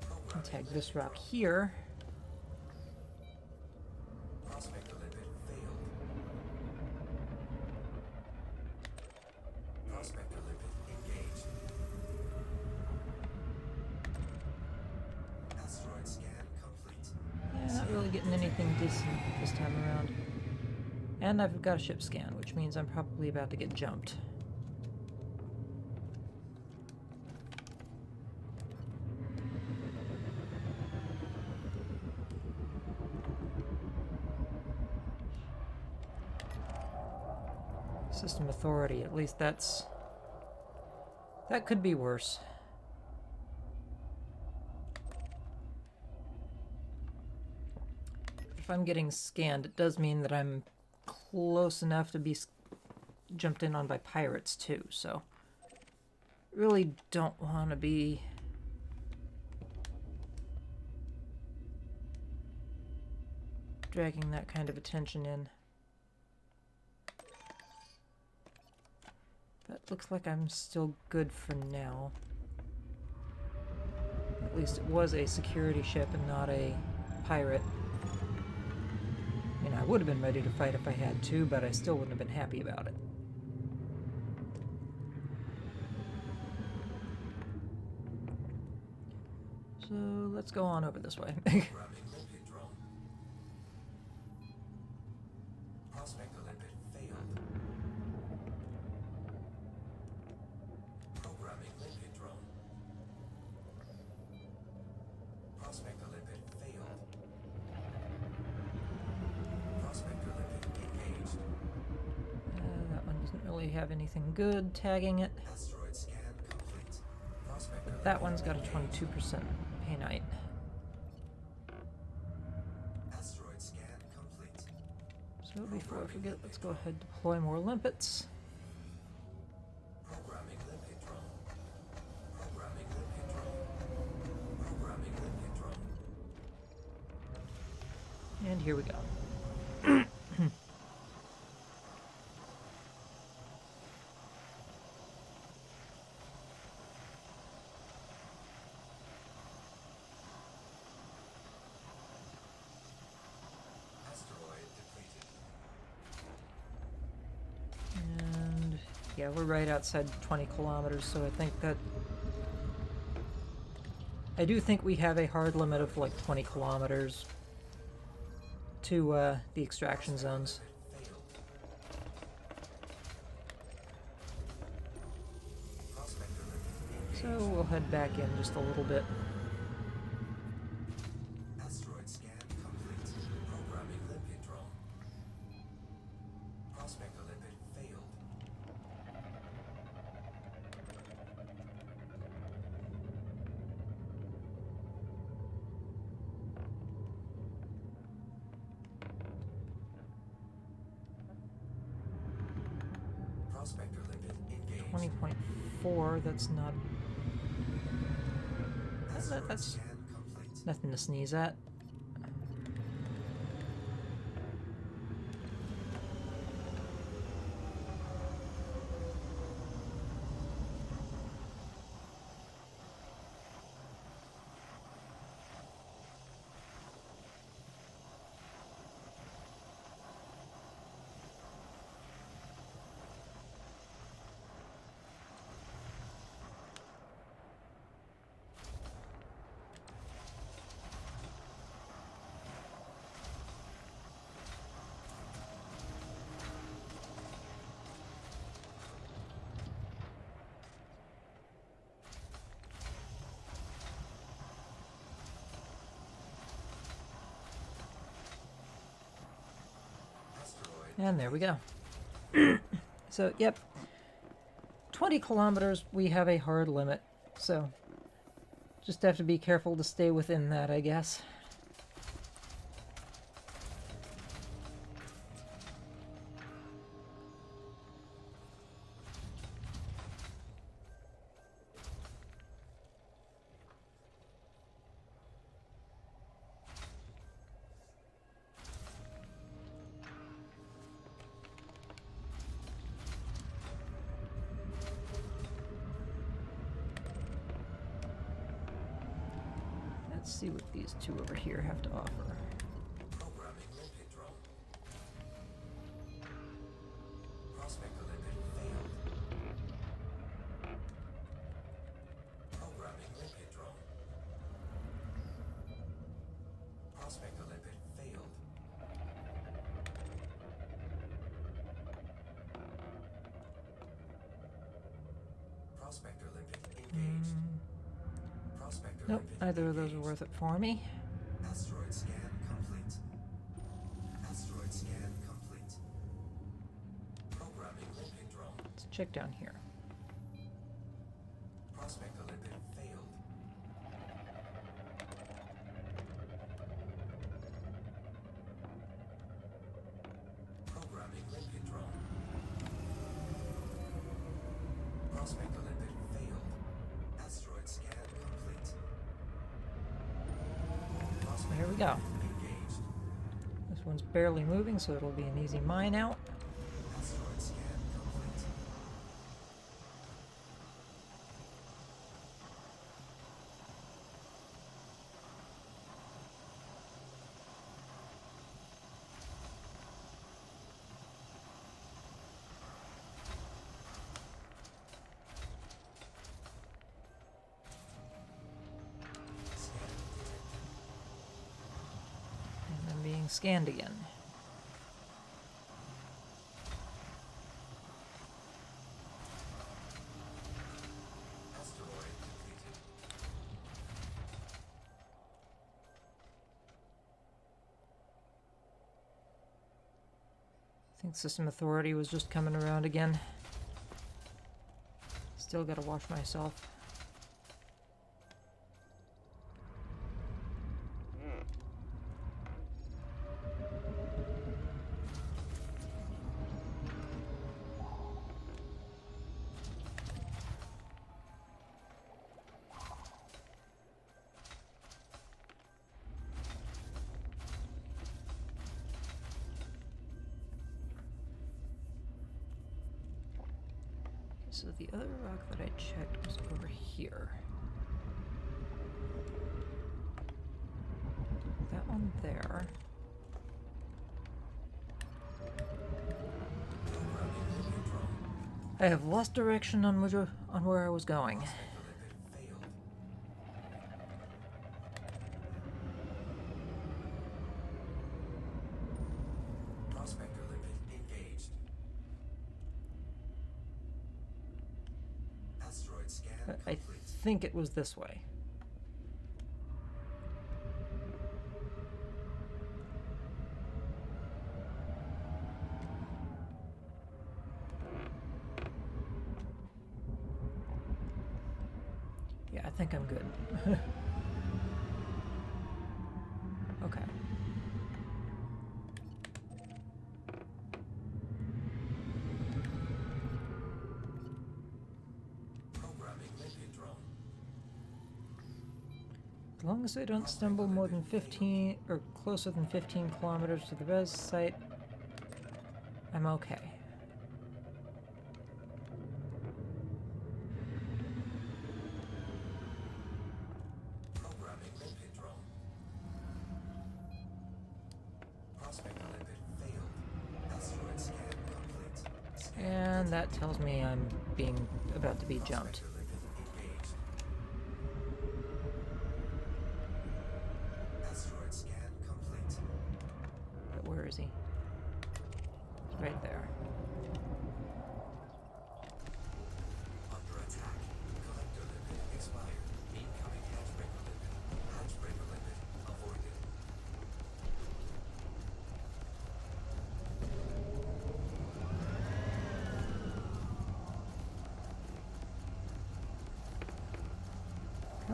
Can Programming tag this limpet rock drone. here. Prospector limpet failed. Prospector limpet engaged. Asteroid scan complete. Yeah, not really getting anything decent this time around. And I've got a ship scan, which means I'm probably about to get jumped. System authority, at least that could be worse. If I'm getting scanned, it does mean that I'm close enough to be jumped in on by pirates too, so really don't want to be dragging that kind of attention in. But looks like I'm still good for now. At least it was a security ship and not a pirate. I mean, I would have been ready to fight if I had to, but I still wouldn't have been happy about it. So let's go on over this way. Programming limpet drone. Prospector limpet failed. Programming limpet drone. Prospector limpet failed. Prospector limpet engaged. That one doesn't really have anything good tagging it. Asteroid scan complete. Prospector But that limpet one's got a engaged. 22% painite. Asteroid scan complete. So before I forget, let's go ahead and deploy more limpets. Programming limpet drone. Programming limpet drone. Programming limpet drone. And here we go. Asteroid depleted. And yeah, we're right outside 20 kilometers, so I think that I do think we have a hard limit of like 20 kilometers to the extraction zones. Failed. Prospector limpet So engaged. we'll head back in just a little bit. Asteroid scan complete. Programming limpet drone. Prospector limpet failed. Prospector limpet engaged. 20.4, that's not... Asteroid that's scan complete. nothing to sneeze at. And there we go. So, yep. 20 kilometers, we have a hard limit. So, just have to be careful to stay within that, I guess. Let's see what these two over here have to offer. Programming limpet drone. Prospector limpet failed. Programming limpet drone. Prospector limpet failed. Prospector limpet engaged. Prospector Nope, limpet neither of those are engaged. worth it for me. Asteroid scan complete. Asteroid scan complete. Programming limpet drone. Let's check down here. Prospector limpet failed. Programming limpet drone. Prospector limpet failed. Asteroid scan complete. There we go. Engaged. This one's barely moving, so it'll be an easy mine out. Asteroid scan complete. Scan detected. And then being scanned again. Asteroid completed. I think System Authority was just coming around again. Still gotta wash myself. So the other rock that I checked was over here. That one there. Programming limpet drone. I have lost direction on where I was going. Prospector limpet failed. Prospector limpet engaged. Asteroid scan I complete. think it was this way. Yeah, I think I'm good. Okay. Programming limpet drone. As long as I don't stumble more than 15 or closer than 15 kilometers to the res site, I'm okay. Programming limpet drone. Prospector limpet failed. Asteroid scan complete. Scan And that tells me I'm about to be jumped. Prospector limpet engaged. Asteroid scan complete. But where is he? He's right there. Under attack. Collector limpet expired. Incoming hatchbreaker limpet. Hatchbreaker limpet avoided.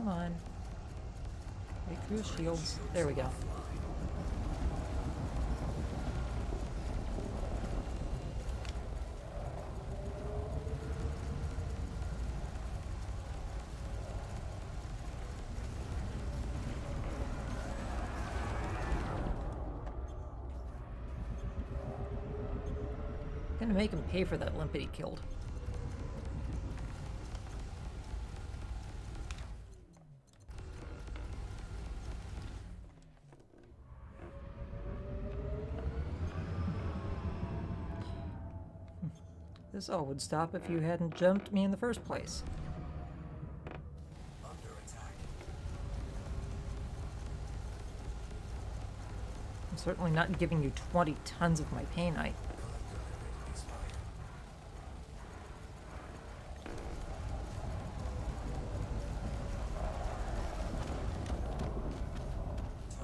Come on. Break through his shields. There we go. Gonna make him pay for that limpet he killed. This all would stop if you hadn't jumped me in the first place. Under attack. I'm certainly not giving you 20 tons of my Painite. Collector limit expired.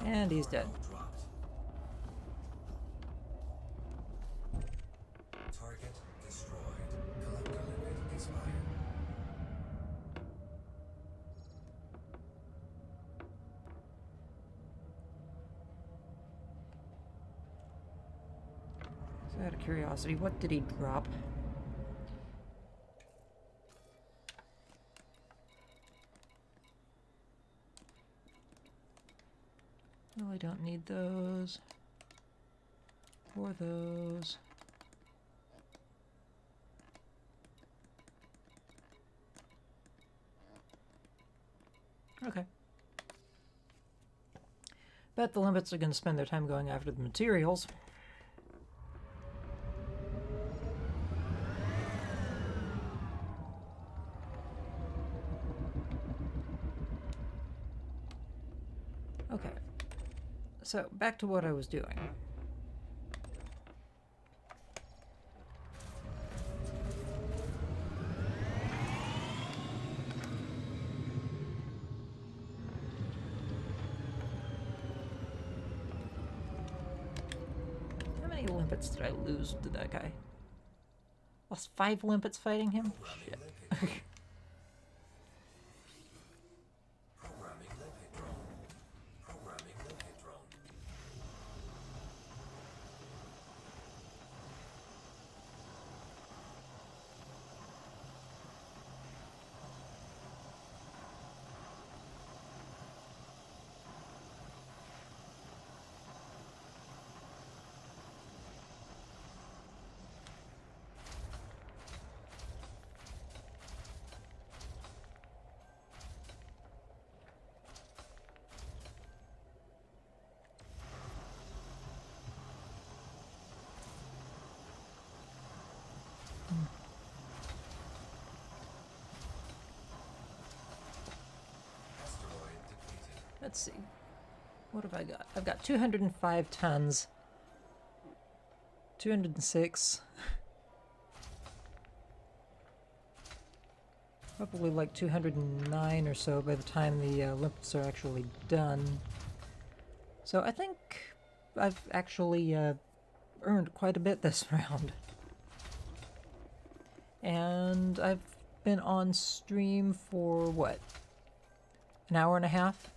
And he's dead. Dropped. Target destroyed. Collector limit expired. So out of curiosity, what did he drop? Really don't need those. Or those. Okay. Bet the limpets are going to spend their time going after the materials. Okay. So, back to what I was doing. How many limpets did I lose to that guy? Lost 5 limpets fighting him? Shit. Programming limpet drone. Programming limpet drone. Asteroid depleted. Let's see. What have I got? I've got 205 tons. 206. Probably like 209 or so by the time the limpets are actually done. So I think I've actually earned quite a bit this round. And I've been on stream for what? An hour and a half?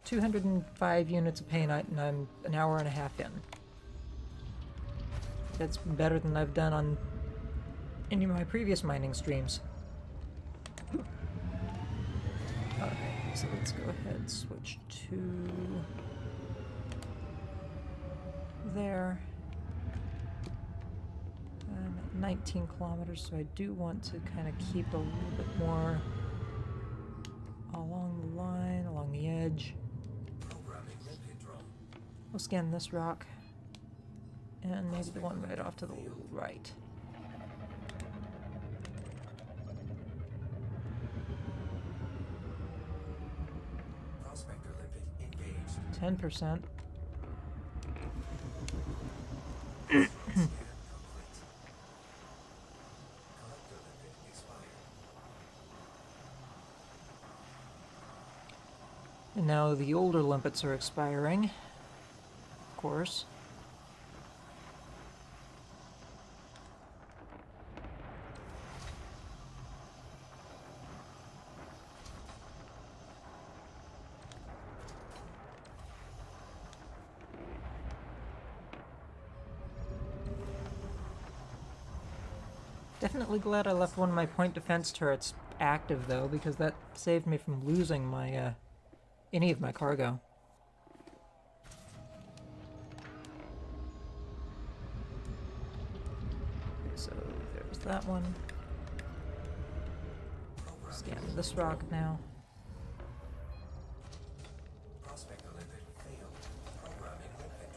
205 units of Painite and I'm an hour and a half in. That's better than I've done on any of my previous mining streams. Okay, so let's go ahead and switch to there. I'm at 19 kilometers, so I do want to kind of keep a little bit more along the line, along the edge. Programming limpet drone. We'll scan this rock. And maybe the one right off to the right. Prospector limpet engaged. 10%. Scan complete. Collector limit expired. And now the older limpets are expiring. Of course. Definitely glad I left one of my point defense turrets active, though, because that saved me from losing my, any of my cargo. Okay, so there's that one. Scan this rock now. Prospector limpet failed. Programming limpet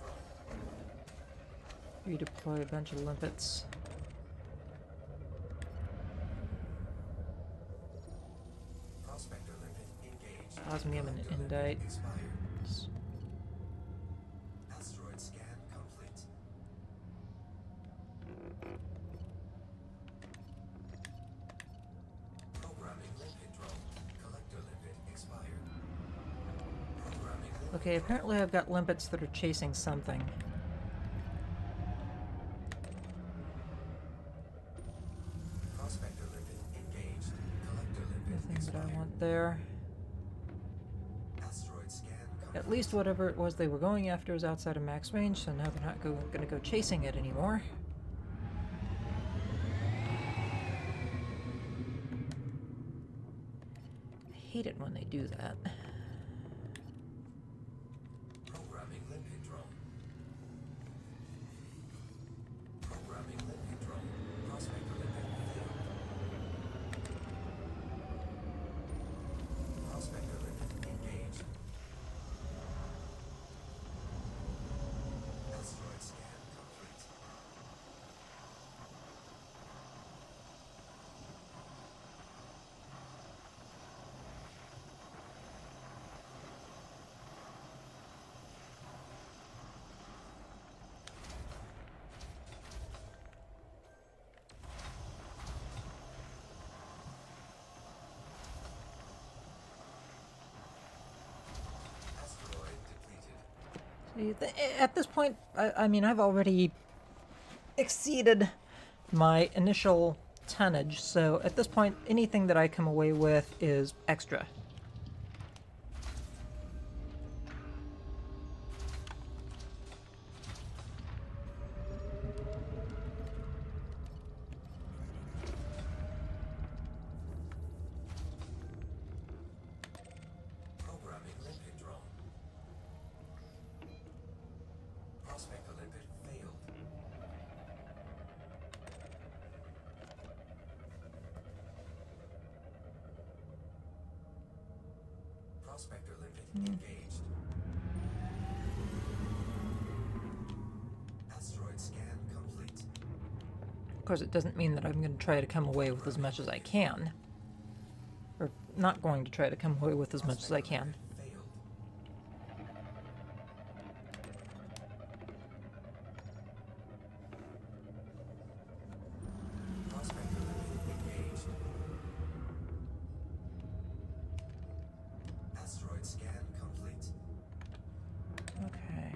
drone. Redeploy a bunch of limpets. Prospector limpet engaged. Osmium and Collector limpet Indite. expired. Asteroid scan complete. Programming limpet drone. Collector limpet expired. Programming limpet Okay, apparently I've got limpets that are chasing something. prospector limpet engaged. Collector limpet Nothing that expired. I want there. Asteroid scan complete. At least whatever it was they were going after is outside of max range, so now they're not gonna go chasing it anymore. I hate it when they do that. Programming limpet drone. Programming limpet drone. Prospector limpet failed. Prospector limpet engaged. Asteroid scan complete. Asteroid depleted. See, at this point, I mean, I've already exceeded my initial tonnage, so at this point, anything that I come away with is extra. Programming limpet drone. Prospector limpet failed. Prospector limpet engaged. Asteroid scan complete. Of course, it doesn't mean that I'm going to try to come away with as much as I can. Or not going to try to come away with as much as I can. Failed. Prospector limpet engaged. Asteroid scan complete. Okay.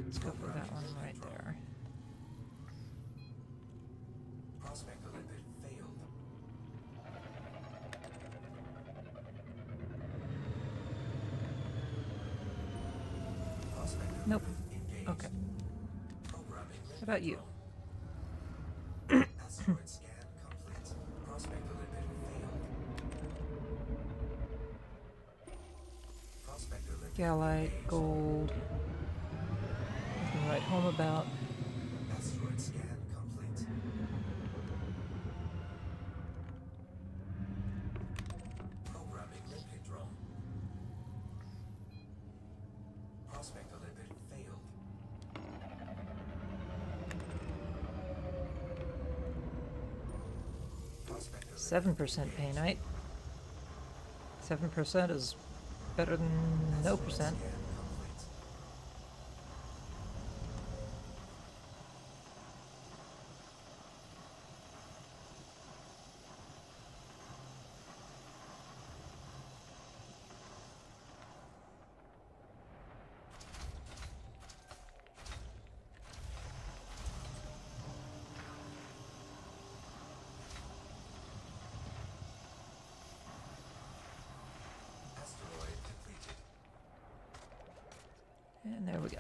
Let's go for that one right there. Prospector limpet failed. Prospector Nope. limpet engaged. Okay. Programming How about you? Asteroid scan complete. Prospector limpet failed. Prospector limpet Galite, engaged. gold. Nothing to write home about. Asteroid scan complete. Programming limpet drone. Prospector limpet failed. Prospector limpet 7% Painite. 7% is better than no percent. scan complete. Asteroid depleted. And there we go.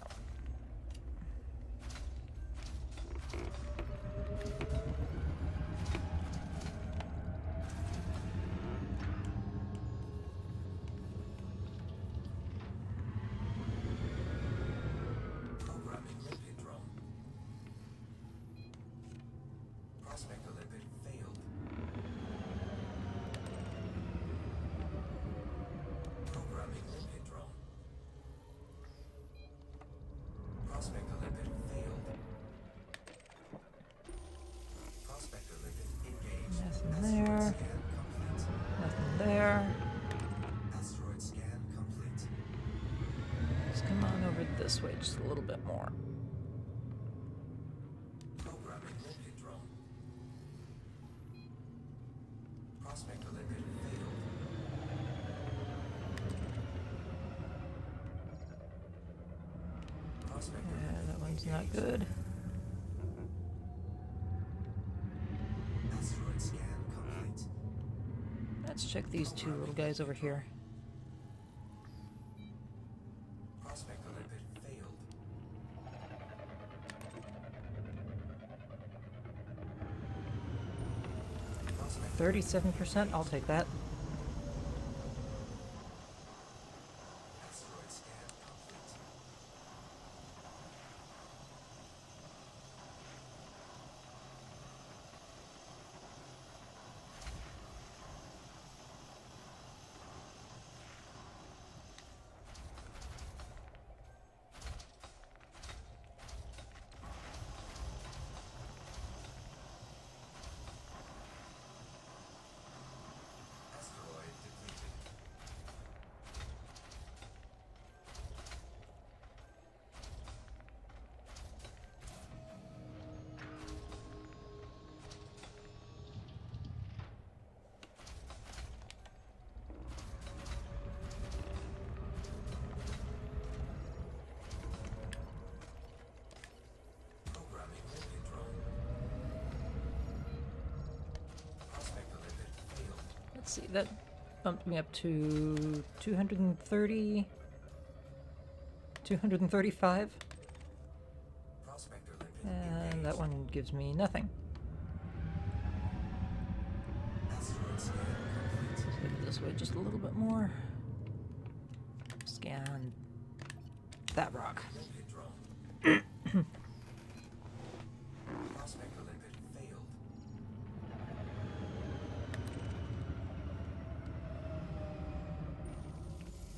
like this way just a little bit more. Programming limpet drone. Prospector limpet failed. Prospector Yeah, limpet that one's not engaged. good. Asteroid scan complete. Let's check these two little guys over here. Prospector limpet failed. 37%, I'll take that. Asteroid scan complete. Asteroid depleted. Programming limpet drone. Prospector limpet failed. Let's see, that bumped me up to 230, 235, Prospector limpet and engaged. that one gives me nothing. Asteroid scan complete. Let's take it this way just a little bit more. Scan that rock. Limpet drone. Prospector limpet failed.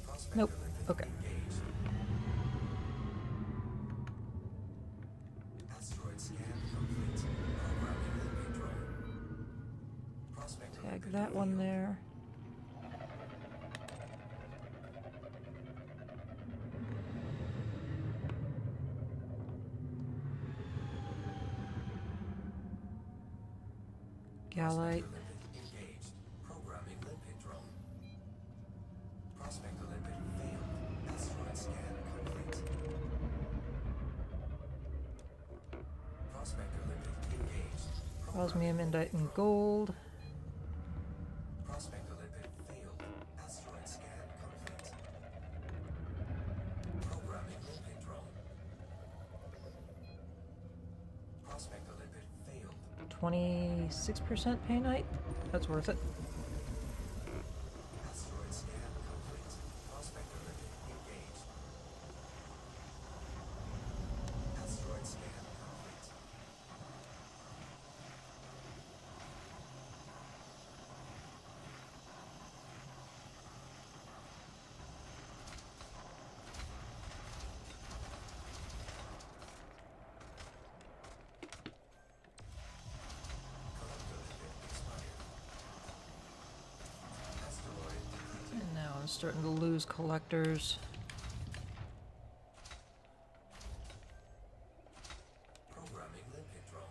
Prospector Nope. limpet Okay. engaged. Asteroid scan complete. Programming limpet drone. Prospector Tag limpet that one failed. there. Galite. Prospector limpet engaged. Programming limpet drone. Prospector limpet failed. Asteroid scan complete. Prospector limpet engaged. Osmium, Indite, and Gold. Prospector limpet failed. Asteroid scan complete. Programming limpet drone. Prospector limpet failed. 26% Painite. That's worth it. Asteroid scan complete. Prospector limpet engaged. Asteroid scan complete. Collector limpet expired. Asteroid depleted. And now I'm starting to lose collectors. Programming limpet drone.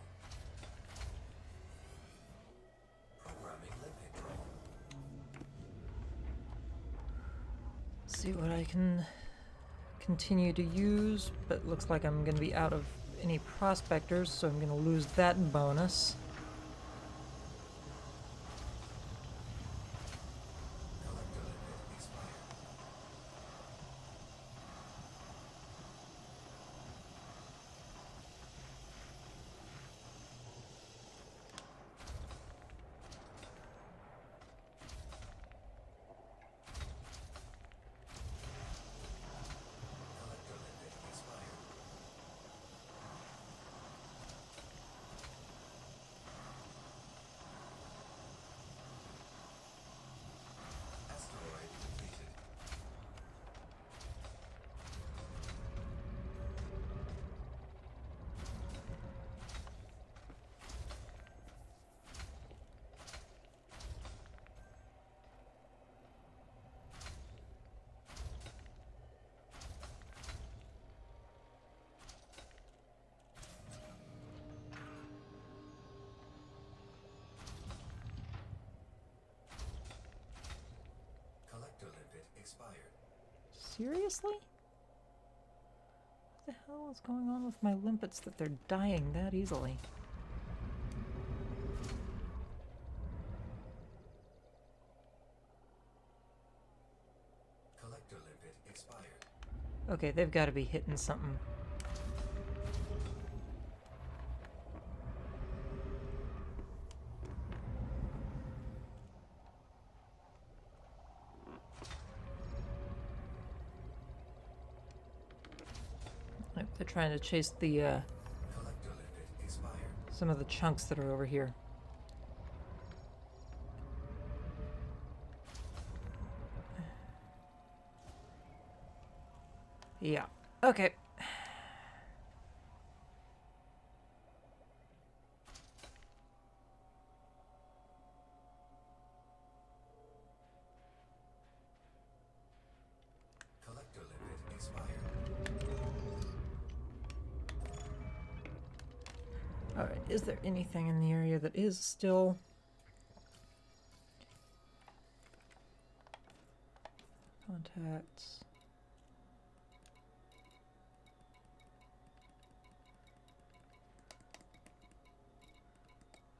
Programming limpet drone. See what I can continue to use, but looks like I'm going to be out of any prospectors, so I'm going to lose that bonus. Collector limpet expired. Collector limpet expired. Seriously? What the hell is going on with my limpets that they're dying that easily? Collector limpet expired. Okay, they've got to be hitting something. Like they're trying to chase the Collector limpet expired. some of the chunks that are over here. Yeah. Okay. Collector limpet expired. Alright, is there anything in the area that is still... Contacts...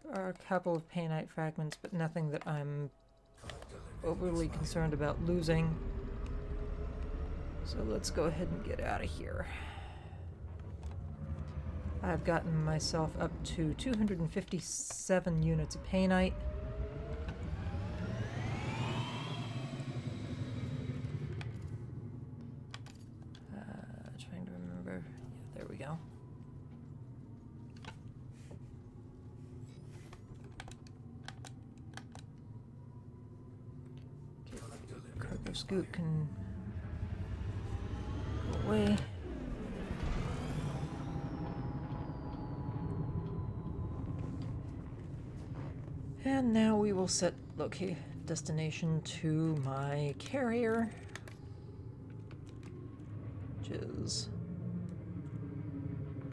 There are a couple of Painite fragments, but nothing that I'm overly concerned about losing. So let's go ahead and get out of here. I've gotten myself up to 257 units of Painite. Trying to remember. Yeah, there we go. Cargo scoot can go away. And now we will set destination to my carrier, which is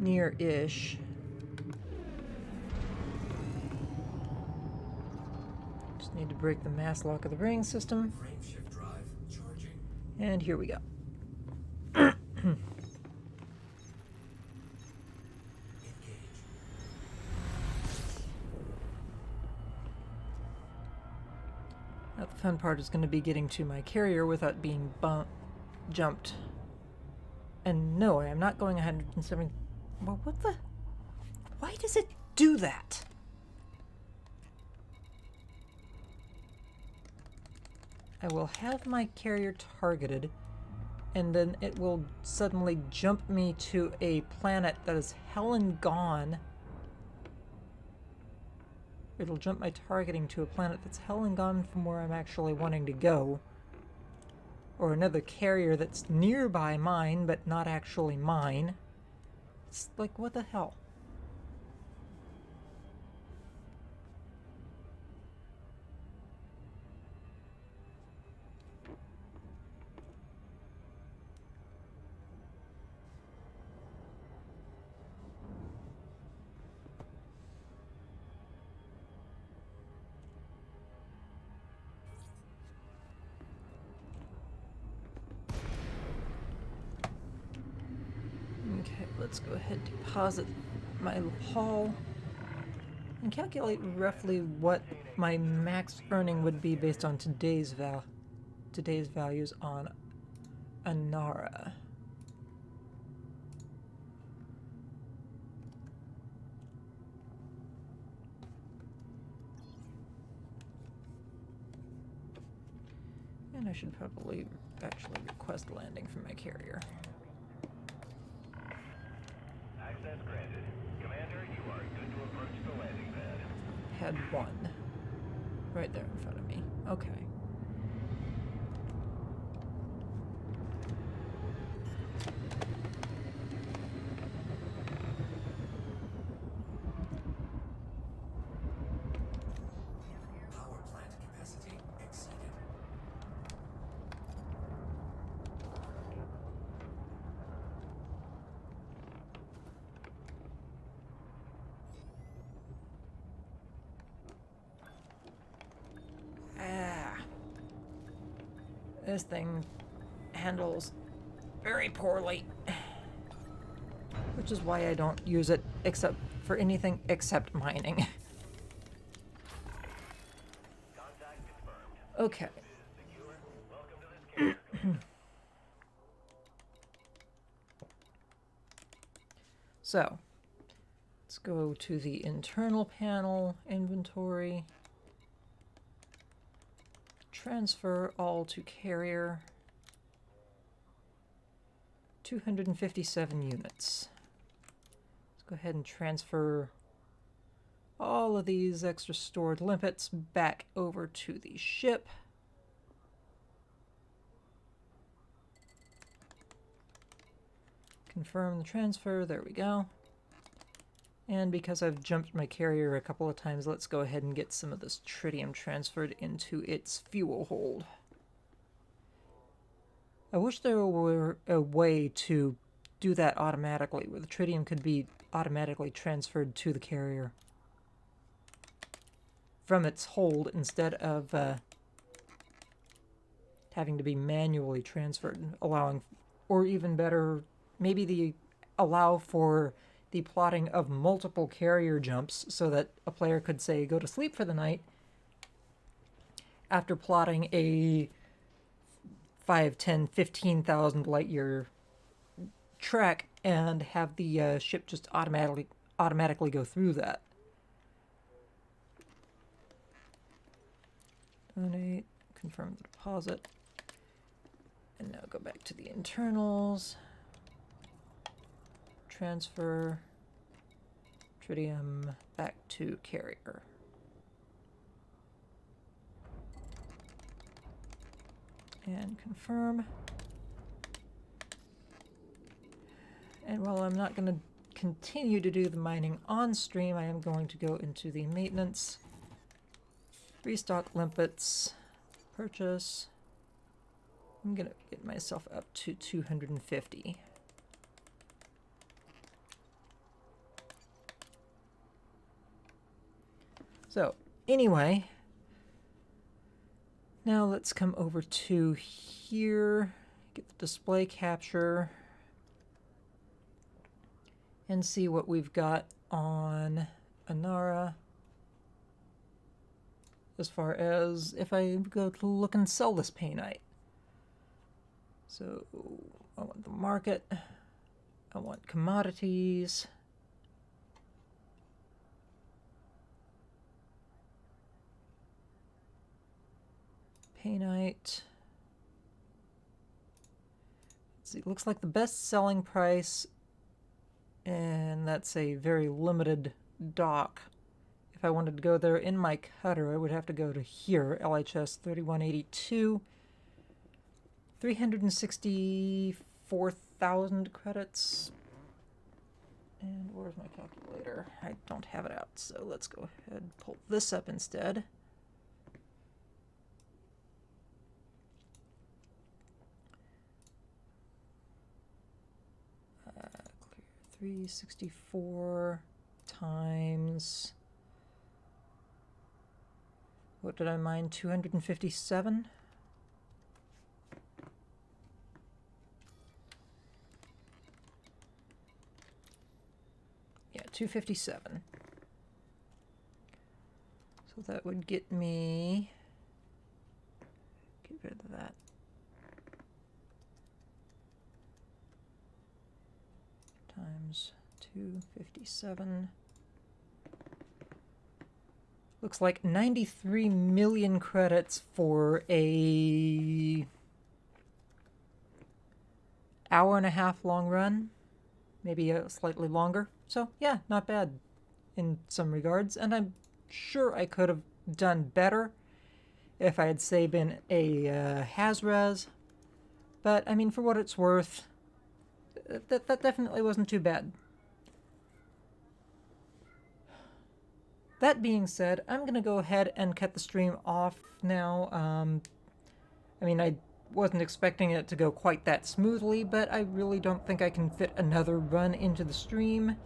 near-ish. Just need to break the mass lock of the ring system. Frameshift drive charging. And here we go. Engage. Now the fun part is going to be getting to my carrier without being jumped. And no, I am not going 170. Well, what the? Why does it do that? I will have my carrier targeted, and then it will suddenly jump me to a planet that is hell and gone. It'll jump my targeting to a planet that's hell and gone from where I'm actually wanting to go. Or another carrier that's nearby mine, but not actually mine. It's like, what the hell? Okay, let's go ahead and deposit my haul and calculate roughly what my max earning would be based on today's values on Anara. And I should probably actually request landing from my carrier. Access granted. Commander, you are good to approach the landing pad. Pad 1. Right there in front of me. Okay. Power plant capacity exceeded. Ah. This thing handles very poorly, which is why I don't use it except for anything except mining. Contact confirmed. Okay. Secure. Welcome to this carrier, Commander. So, let's go to the internal panel, inventory, transfer all to carrier, 257 units. Let's go ahead and transfer all of these extra stored limpets back over to the ship. Confirm the transfer, there we go. And because I've jumped my carrier a couple of times, let's go ahead and get some of this tritium transferred into its fuel hold. I wish there were a way to do that automatically, where the tritium could be automatically transferred to the carrier from its hold instead of having to be manually transferred, allowing, or even better, maybe allow for the plotting of multiple carrier jumps so that a player could, say, go to sleep for the night after plotting a 5, 10, 15,000 light year trek and have the ship just automatically go through that. Donate, confirm the deposit, and now go back to the internals. Transfer tritium back to carrier. And confirm. And while I'm not going to continue to do the mining on stream, I am going to go into the maintenance, restock limpets, purchase. I'm going to get myself up to 250. So, anyway, now let's come over to here, get the display capture, and see what we've got on Anara as far as if I go to look and sell this Painite. So, I want the market, I want commodities, Painite. Let's see, looks like the best selling price, and that's a very limited dock. If I wanted to go there in my cutter, I would have to go to here, LHS 3182. 364,000 credits. And where's my calculator? I don't have it out, so let's go ahead and pull this up instead. Clear 364 times, what did I mine? 257? Yeah, 257. So that would get me, get rid of that. Times 257. Looks like 93 million credits for a hour and a half long run, maybe a slightly longer. So yeah, not bad in some regards, and I'm sure I could have done better if I had, say, been a Hazres, but I mean, for what it's worth, that definitely wasn't too bad. That being said, I'm going to go ahead and cut the stream off now. I mean, I wasn't expecting it to go quite that smoothly, but I really don't think I can fit another run into the stream,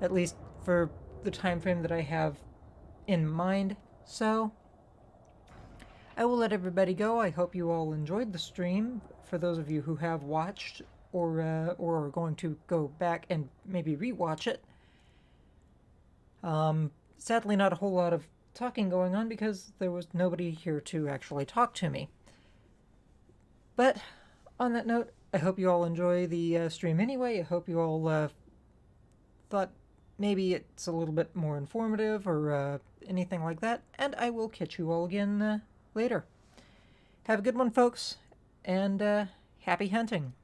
at least for the time frame that I have in mind. So, I will let everybody go. I hope you all enjoyed the stream. For those of you who have watched or are going to go back and maybe rewatch it. Sadly, not a whole lot of talking going on because there was nobody here to actually talk to me. But on that note, I hope you all enjoy the stream anyway. I hope you all thought maybe it's a little bit more informative or anything like that. And I will catch you all again later. Have a good one, folks, and happy hunting.